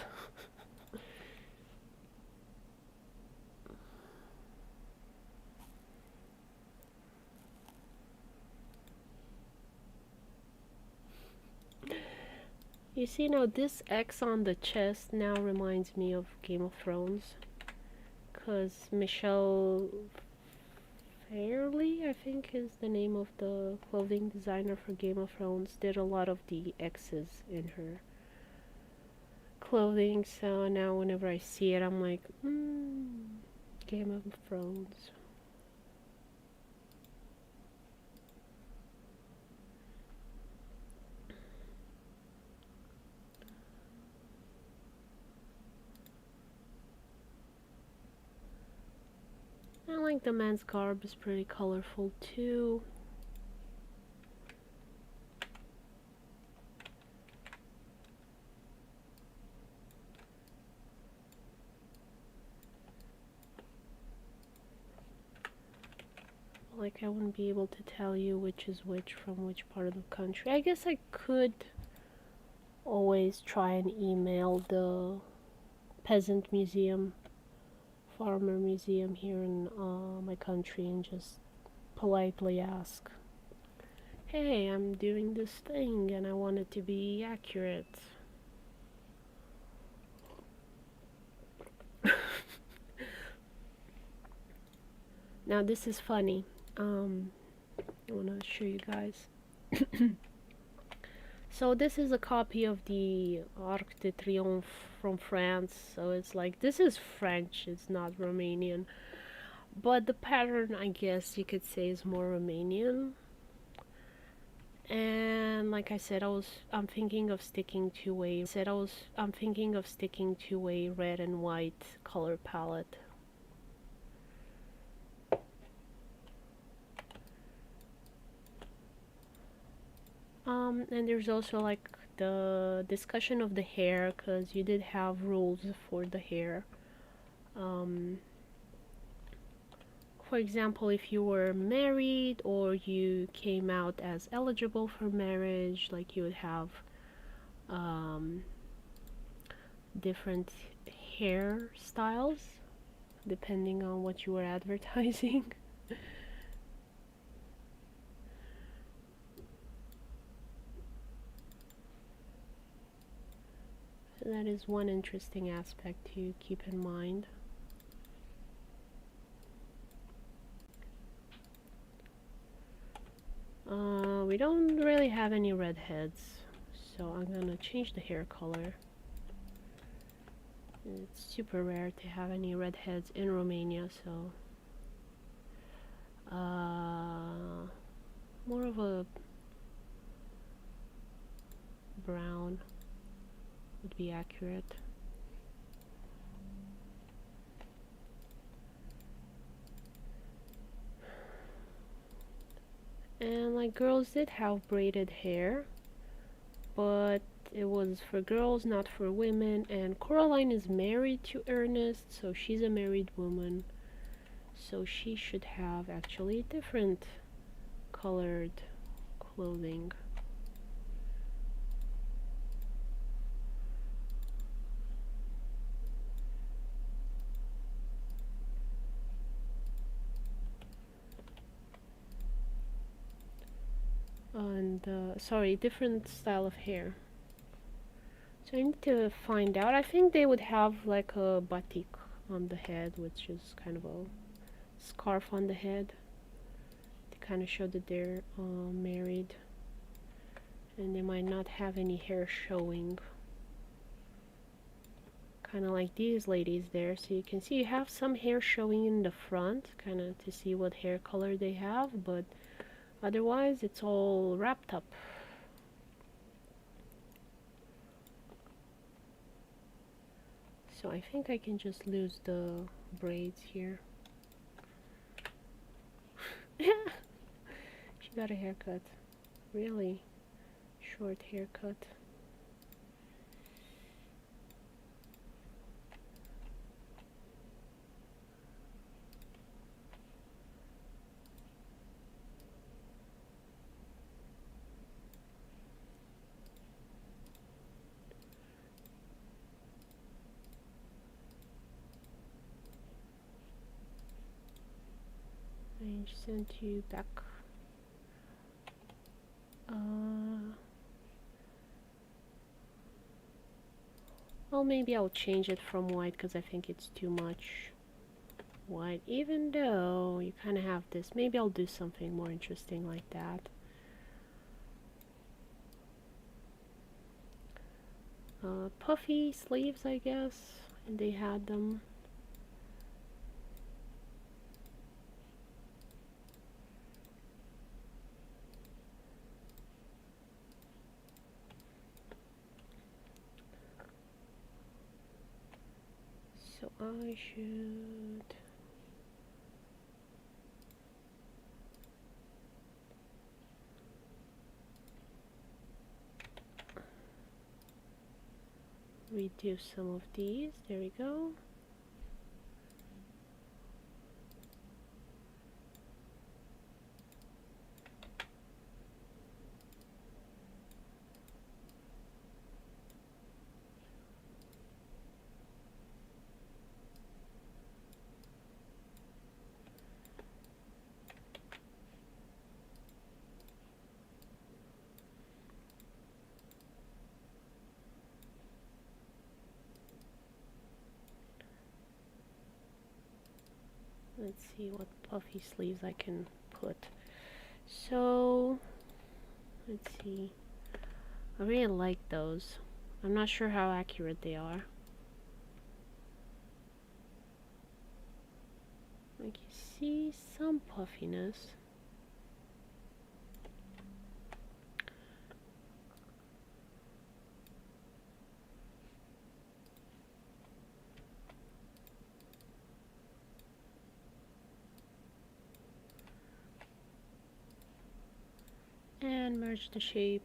You see now this X on the chest now reminds me of Game of Thrones, cause Michelle Fairley, I think is the name of the clothing designer for Game of Thrones, did a lot of the X's in her clothing, so now whenever I see it I'm like, Game of Thrones. I like the men's garb is pretty colorful too. Like I wouldn't be able to tell you which is which from which part of the country. I guess I could always try and email the peasant museum, farmer museum here in my country and just politely ask, hey, I'm doing this thing and I want it to be accurate. Now this is funny. I want to show you guys. So this is a copy of the Arc de Triomphe from France. So it's like, this is French, it's not Romanian. But the pattern, I guess you could say, is more Romanian. And like I said, I'm thinking of sticking to a red and white color palette. And there's also like the discussion of the hair, because you did have rules for the hair. For example, if you were married or you came out as eligible for marriage, like you would have different hairstyles depending on what you were advertising. So that is one interesting aspect to keep in mind. We don't really have any redheads, so I'm gonna change the hair color. It's super rare to have any redheads in Romania, so more of a brown would be accurate. And like girls did have braided hair, but it was for girls, not for women. And Coraline is married to Ernest, so she's a married woman, so she should have actually different colored clothing. And sorry, different style of hair. So I need to find out. I think they would have like a batik on the head, which is kind of a scarf on the head to kind of show that they're married, and they might not have any hair showing, kind of like these ladies there. So you can see you have some hair showing in the front, kind of to see what hair color they have, but otherwise it's all wrapped up. So I think I can just lose the braids here. She got a haircut. Really short haircut. I sent you back. Well, maybe I'll change it from white because I think it's too much white, even though you kind of have this. Maybe I'll do something more interesting like that. Puffy sleeves, I guess, and they had them. So I should reduce some of these. There we go. Let's see what puffy sleeves I can put. So, let's see. I really like those. I'm not sure how accurate they are. Like you see some puffiness. And merge the shape,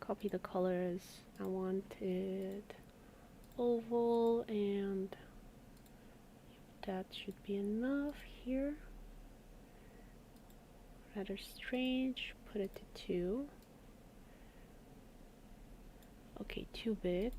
copy the colors. I want it oval, and that should be enough here. Rather strange, put it to 2. Okay, too big.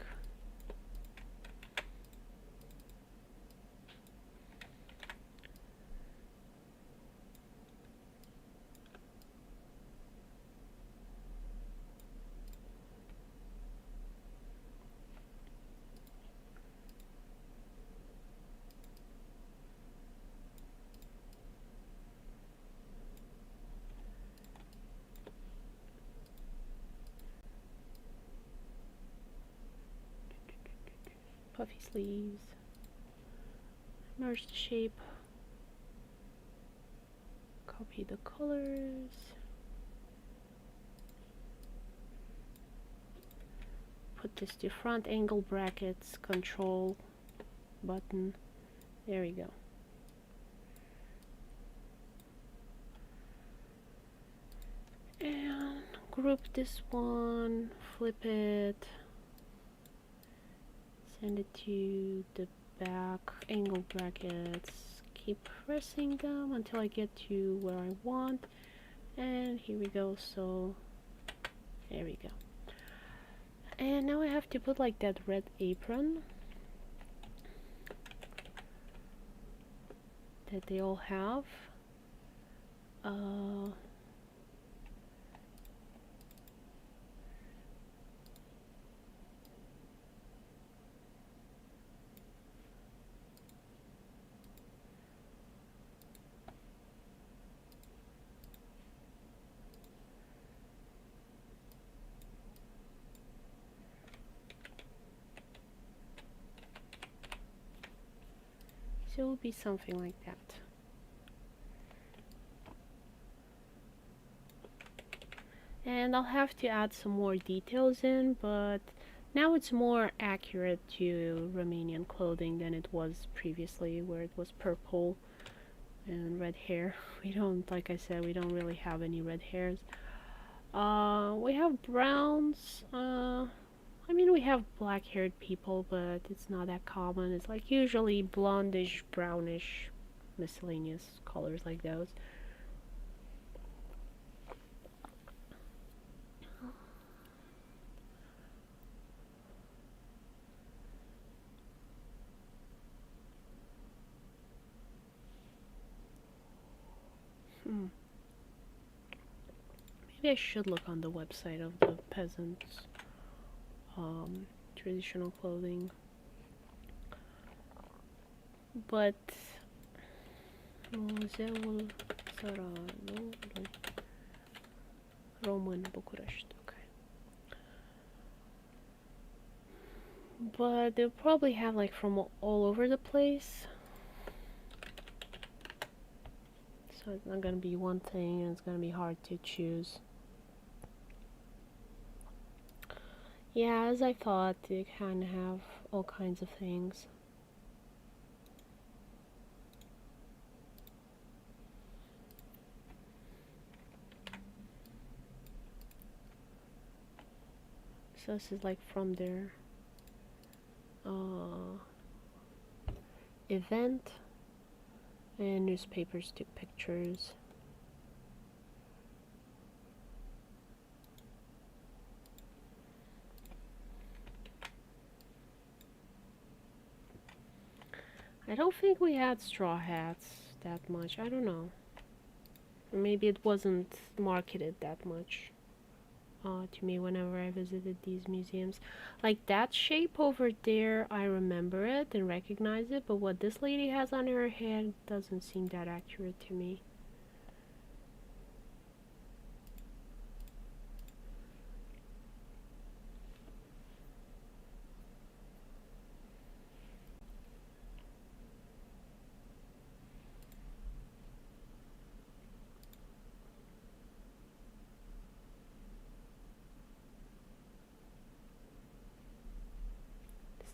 puffy sleeves. Merge the shape. Copy the colors. Put this to front angle brackets, control button. There we go. And group this one, flip it, send it to the back, angle brackets, keep pressing them until I get to where I want, and here we go. So there we go. And now I have to put like that red apron that they all have. So it will be something like that. And I'll have to add some more details in, but now it's more accurate to Romanian clothing than it was previously, where it was purple and red hair. We don't, like I said, we don't really have any red hairs. We have browns. I mean, we have black-haired people, but it's not that common. It's like usually blondish, brownish, miscellaneous colors like those. Maybe I should look on the website of the peasants' traditional clothing. But Muzeul Țăranului Român București. Okay. But they'll probably have like from all over the place. So it's not gonna be one thing, and it's gonna be hard to choose. Yeah, as I thought, they kind of have all kinds of things. So this is like from their event, and newspapers took pictures. I don't think we had straw hats that much. I don't know. Or maybe it wasn't marketed that much to me whenever I visited these museums. Like that shape over there, I remember it and recognize it, but what this lady has on her head doesn't seem that accurate to me.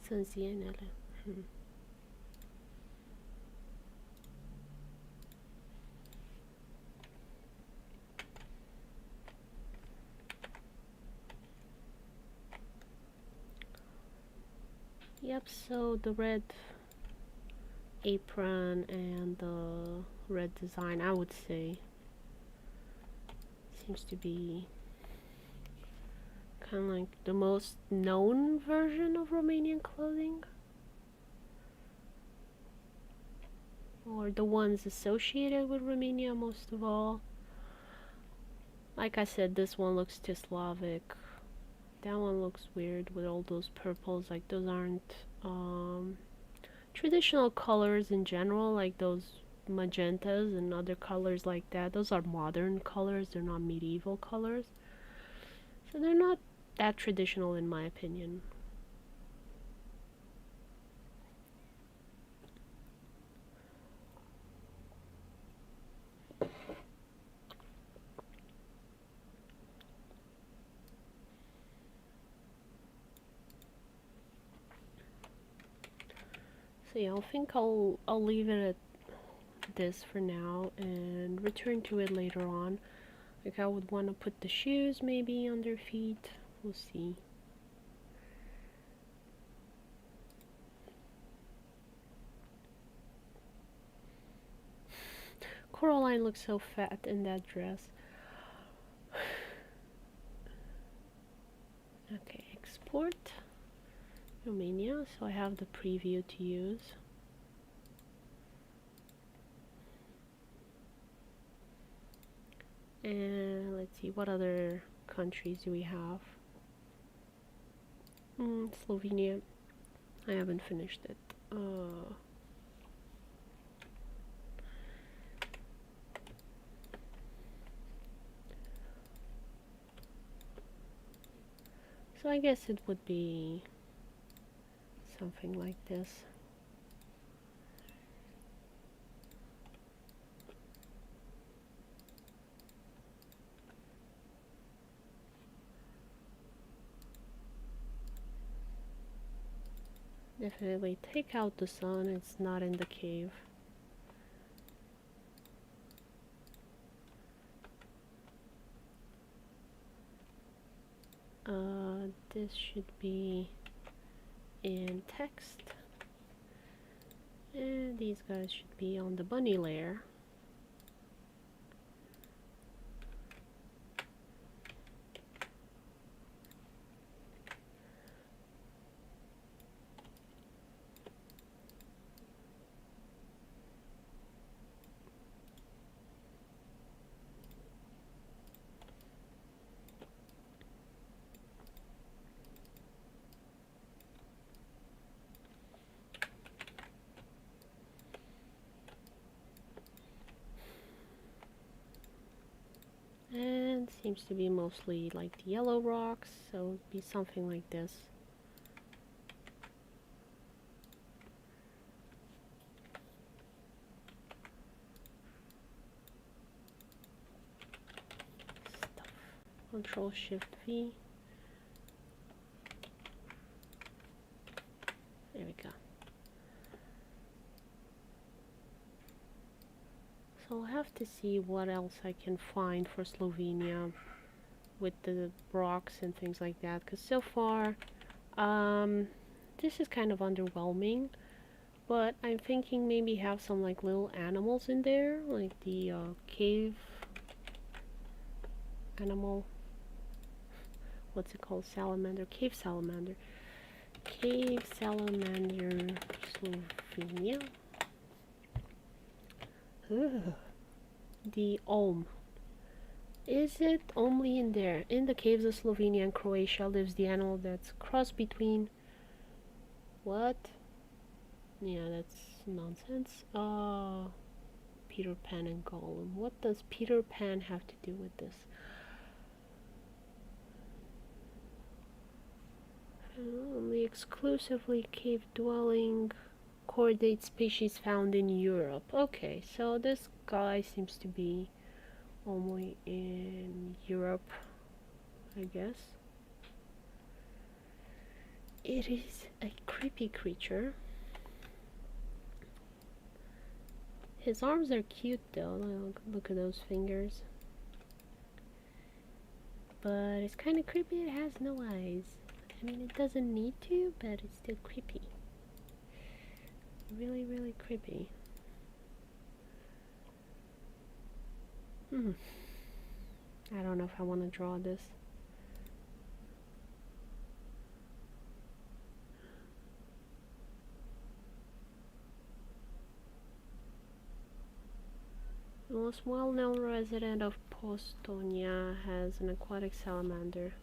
Sensienele. Yep, so the red apron and the red design, I would say, seems to be kind of like the most known version of Romanian clothing, or the ones associated with Romania most of all. Like I said, this one looks too Slavic. That one looks weird with all those purples. Like those aren't traditional colors in general, like those magentas and other colors like that. Those are modern colors, they're not medieval colors. So they're not that traditional in my opinion. So yeah, I think I'll leave it at this for now and return to it later on. Like I would want to put the shoes maybe on their feet. We'll see. Coraline looks so fat in that dress. Okay, export Romania, so I have the preview to use. And let's see, what other countries do we have? Slovenia. I haven't finished it. So I guess it would be something like this. Definitely take out the sun, it's not in the cave. This should be in text. And these guys should be on the bunny layer. And seems to be mostly like the yellow rocks, so it'll be something like this. Stuff. Control Shift V. There we go. So I'll have to see what else I can find for Slovenia with the rocks and things like that, because so far this is kind of underwhelming, but I'm thinking maybe have some like little animals in there, like the cave animal, what's it called, salamander, cave salamander Slovenia. Ugh. The Olm. Is it only in there? In the caves of Slovenia and Croatia lives the animal that's cross between... What? Yeah, that's nonsense. Peter Pan and Gollum. What does Peter Pan have to do with this? Only exclusively cave-dwelling chordate species found in Europe. Okay, so this guy seems to be only in Europe, I guess. It is a creepy creature. His arms are cute though, look at those fingers. But it's kind of creepy, it has no eyes. I mean, it doesn't need to, but it's still creepy. Really, really creepy. I don't know if I want to draw this. The most well-known resident of Postonia has an aquatic salamander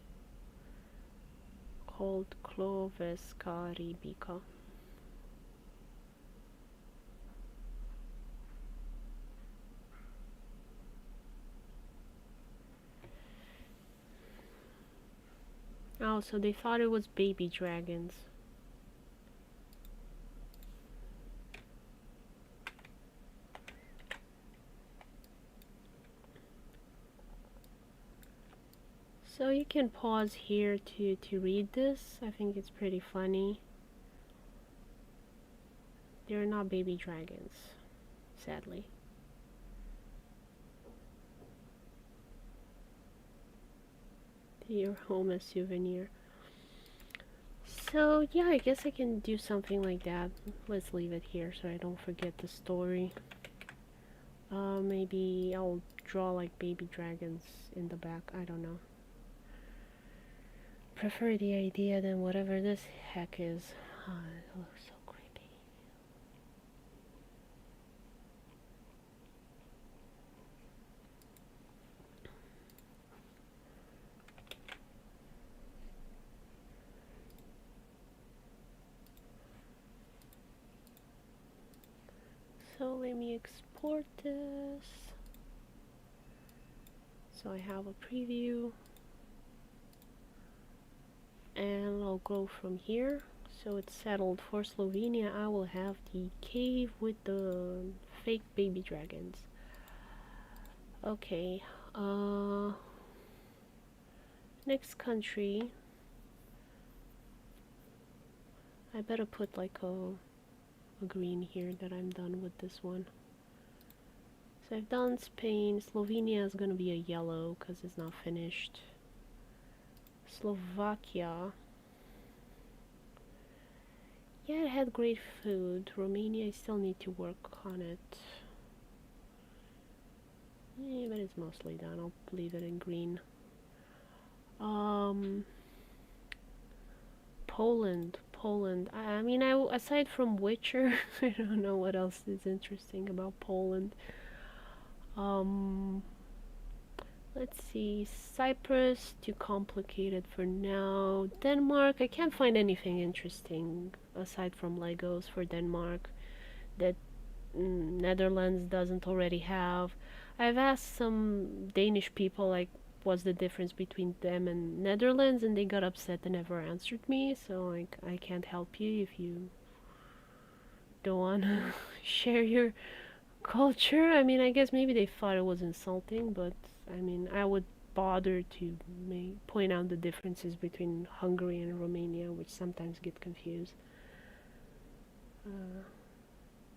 called Cloveska ribica. Oh, so they thought it was baby dragons. So you can pause here to read this. I think it's pretty funny. They're not baby dragons, sadly. Your home as souvenir. So yeah, I guess I can do something like that. Let's leave it here so I don't forget the story. Maybe I'll draw like baby dragons in the back. I don't know. Prefer the idea than whatever this heck is. Oh, it looks so creepy. So let me export this. So I have a preview. And I'll go from here. So it's settled for Slovenia. I will have the cave with the fake baby dragons. Okay. Next country. I better put like a green here that I'm done with this one. So I've done Spain. Slovenia is gonna be a yellow because it's not finished. Slovakia. Yeah, it had great food. Romania, I still need to work on it. Yeah, but it's mostly done. I'll leave it in green. Poland. I mean, aside from Witcher, I don't know what else is interesting about Poland. Let's see. Cyprus, too complicated for now. Denmark, I can't find anything interesting aside from Legos for Denmark that Netherlands doesn't already have. I've asked some Danish people like what's the difference between them and Netherlands, and they got upset and never answered me, so like I can't help you if you don't wanna share your culture. I mean, I guess maybe they thought it was insulting, but I mean, I would bother to point out the differences between Hungary and Romania, which sometimes get confused.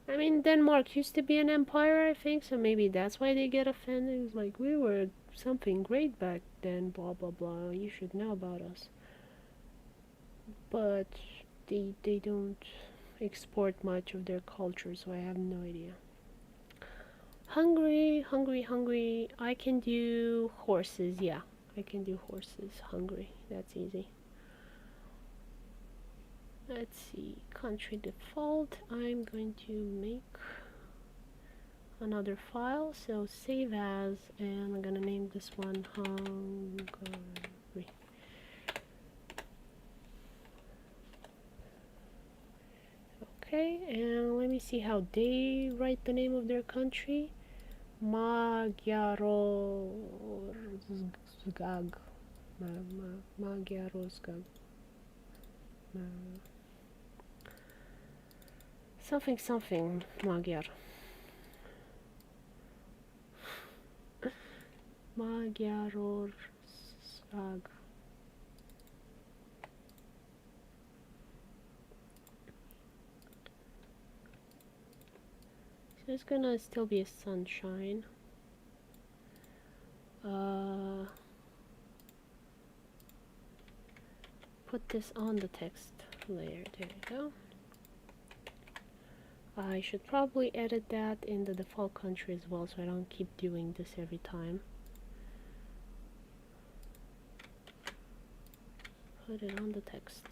I mean, Denmark used to be an empire, I think, so maybe that's why they get offended. It's like, we were something great back then, blah blah blah, you should know about us. But they don't export much of their culture, so I have no idea. Hungary. I can do horses, yeah. I can do horses. Hungary, that's easy. Let's see, country default. I'm going to make another file, so save as, and I'm gonna name this one Hungary. Okay, and let me see how they write the name of their country. Magyarország. Magyarország. Something Magyar. Magyarország. So it's gonna still be a sunshine. Put this on the text layer. There we go. I should probably edit that in the default country as well, so I don't keep doing this every time. Put it on the text.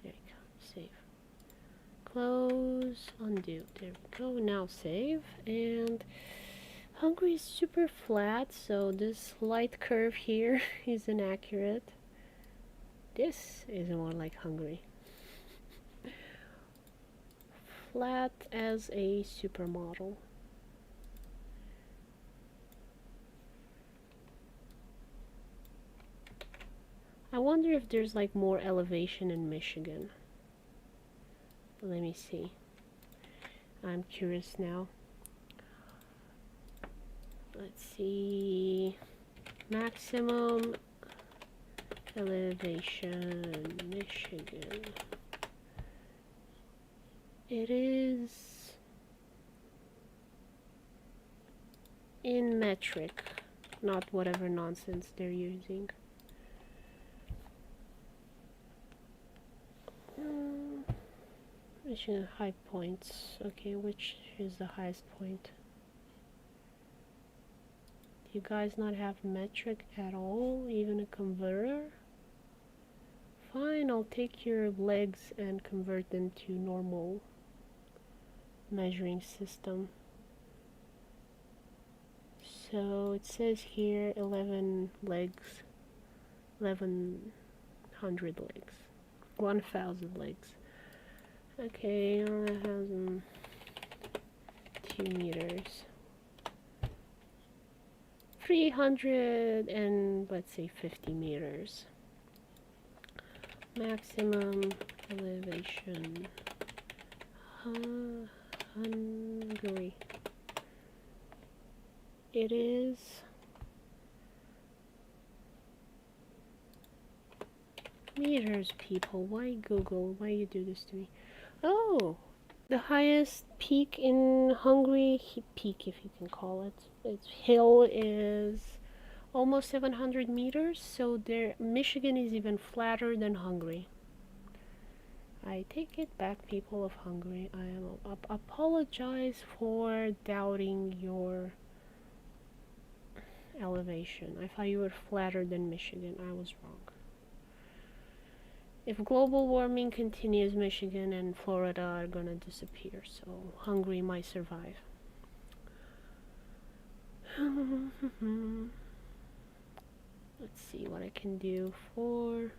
There you go. Save. Close. Undo. There we go. Now save. And Hungary is super flat, so this light curve here is inaccurate. This is more like Hungary. Flat as a supermodel. I wonder if there's like more elevation in Michigan. Let me see. I'm curious now. Let's see. Maximum elevation Michigan metric, not whatever nonsense they're using. High points. Okay, which is the highest point? Do you guys not have metric at all? Even a converter? Fine, I'll take your legs and convert them to normal measuring system. So it says here 11 legs, 1100 legs, 1000 legs. Okay, 1002 meters. 300 and let's say 50 meters. Maximum elevation. Hungary. It is meters, people. Why Google? Why you do this to me? Oh, the highest peak in Hungary, peak if you can call it, its hill is almost 700 meters, so there, Michigan is even flatter than Hungary. I take it back, people of Hungary. I apologize for doubting your elevation. I thought you were flatter than Michigan. I was wrong. If global warming continues, Michigan and Florida are gonna disappear, so Hungary might survive. Let's see what I can do for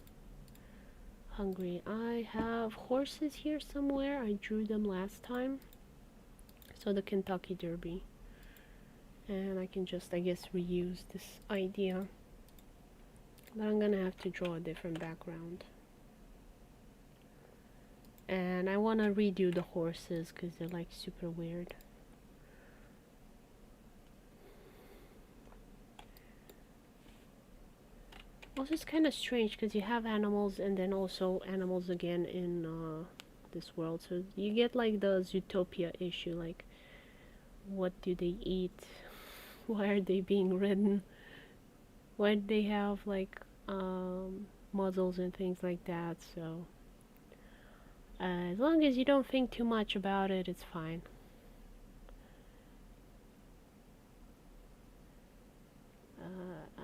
Hungary. I have horses here somewhere. I drew them last time. So the Kentucky Derby. And I can just, I guess, reuse this idea. But I'm gonna have to draw a different background. And I want to redo the horses because they're like super weird. Also, it's kind of strange because you have animals and then also animals again in this world. So you get like the Zootopia issue, like what do they eat? Why are they being ridden? Why do they have like muzzles and things like that? So as long as you don't think too much about it, it's fine.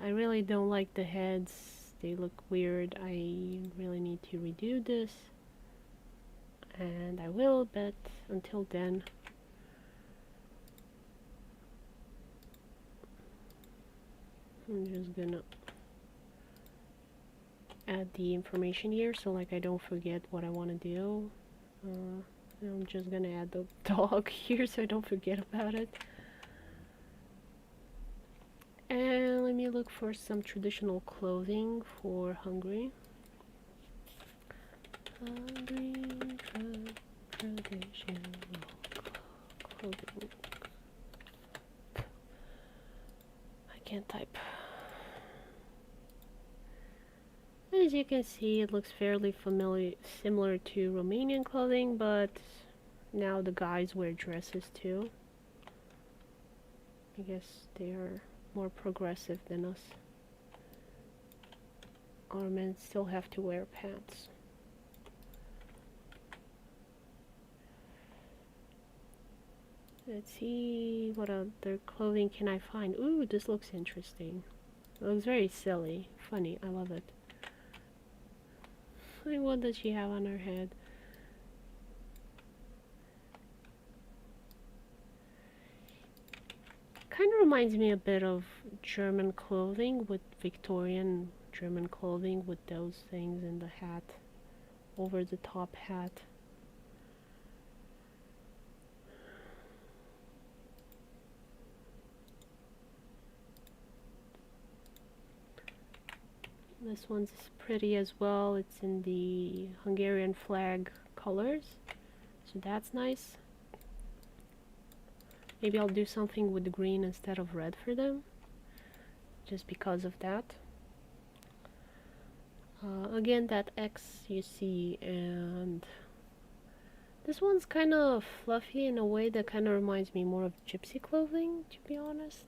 I really don't like the heads. They look weird. I really need to redo this. And I will, but until then, I'm just gonna add the information here so like I don't forget what I want to do. I'm just gonna add the dog here so I don't forget about it. And let me look for some traditional clothing for Hungary. Traditional clothing. I can't type. As you can see, it looks fairly similar to Romanian clothing, but now the guys wear dresses too. I guess they are more progressive than us. Our men still have to wear pants. Let's see what other clothing can I find. Ooh, this looks interesting. It looks very silly, funny. I love it. Like, what does she have on her head? Kind of reminds me a bit of German clothing, with Victorian German clothing with those things and the hat, over the top hat. This one's pretty as well. It's in the Hungarian flag colors, so that's nice. Maybe I'll do something with green instead of red for them, just because of that. Again, that X you see, and this one's kind of fluffy in a way that kind of reminds me more of gypsy clothing, to be honest.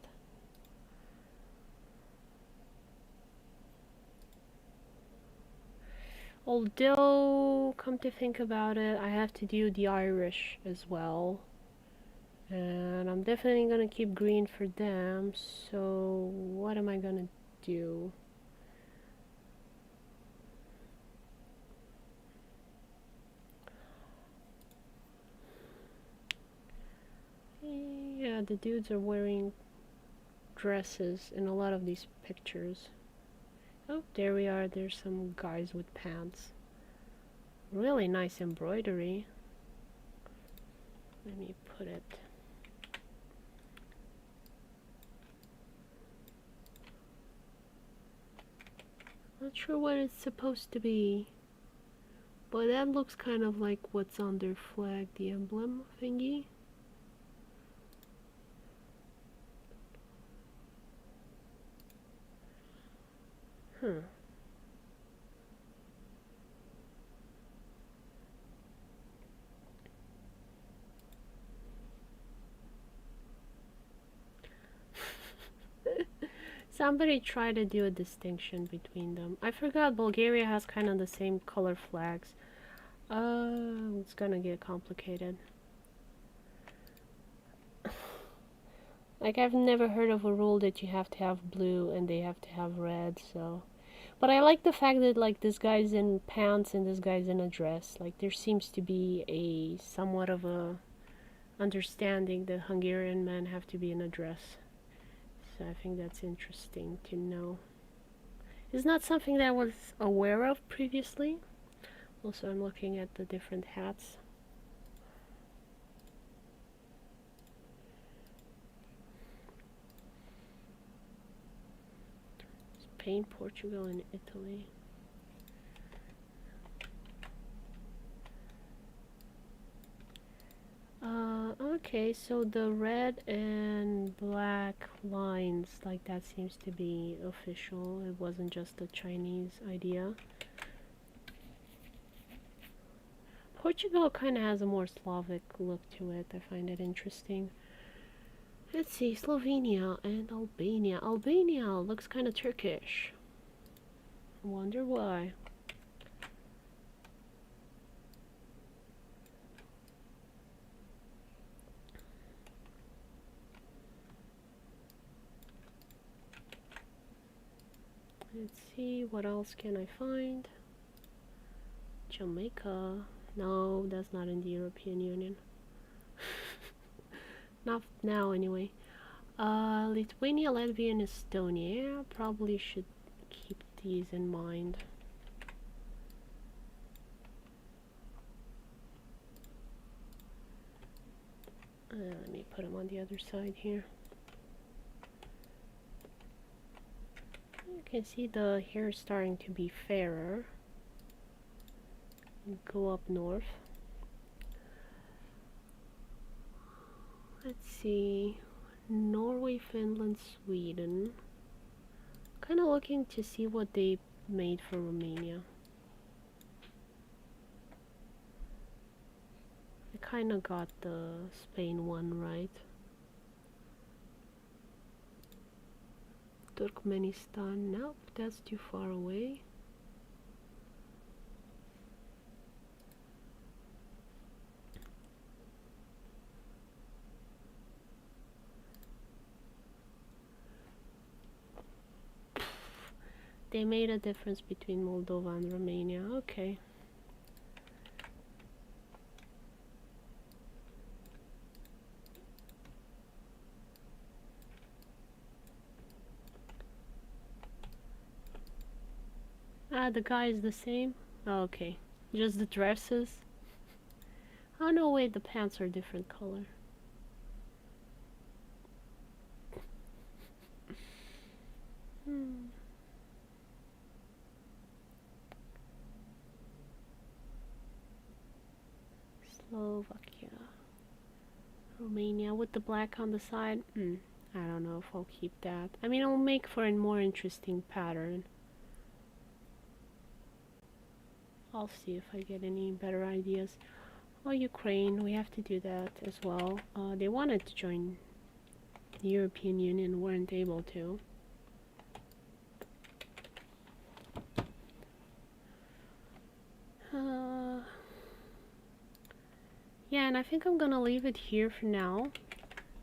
Although, come to think about it, I have to do the Irish as well. And I'm definitely gonna keep green for them, so what am I gonna do? Yeah, the dudes are wearing dresses in a lot of these pictures. Oh, there we are. There's some guys with pants. Really nice embroidery. Let me put it. Not sure what it's supposed to be, but that looks kind of like what's on their flag, the emblem thingy. Huh. Somebody tried to do a distinction between them. I forgot Bulgaria has kind of the same color flags. It's gonna get complicated. Like, I've never heard of a rule that you have to have blue and they have to have red, so... But I like the fact that, like, this guy's in pants and this guy's in a dress. Like, there seems to be a somewhat of a understanding that Hungarian men have to be in a dress. So I think that's interesting to know. It's not something that I was aware of previously. Also, I'm looking at the different hats. Spain, Portugal, and Italy. Okay, so the red and black lines, like, that seems to be official. It wasn't just a Chinese idea. Portugal kind of has a more Slavic look to it. I find it interesting. Let's see, Slovenia and Albania. Albania looks kind of Turkish. I wonder why. Let's see, what else can I find? Jamaica. No, that's not in the European Union. Not now, anyway. Lithuania, Latvia, and Estonia. Probably should keep these in mind. Let me put them on the other side here. You can see the hair is starting to be fairer. Go up north. Let's see. Norway, Finland, Sweden. Kind of looking to see what they made for Romania. I kind of got the Spain one right. Turkmenistan, nope, that's too far away. They made a difference between Moldova and Romania, okay. Ah, the guy is the same? Oh, okay. Just the dresses? Oh no, wait, the pants are different color. Slovakia. Romania with the black on the side? I don't know if I'll keep that. I mean, it'll make for a more interesting pattern. I'll see if I get any better ideas. Oh, Ukraine, we have to do that as well. They wanted to join the European Union, weren't able to. Yeah, and I think I'm gonna leave it here for now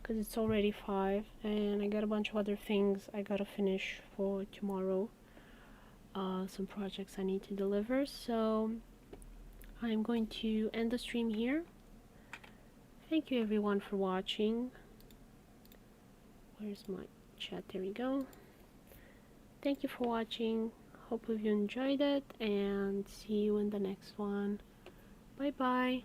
because it's already 5 and I got a bunch of other things I gotta finish for tomorrow. Some projects I need to deliver, so I'm going to end the stream here. Thank you everyone for watching. Where's my chat? There we go. Thank you for watching. Hope you enjoyed it and see you in the next one. Bye bye.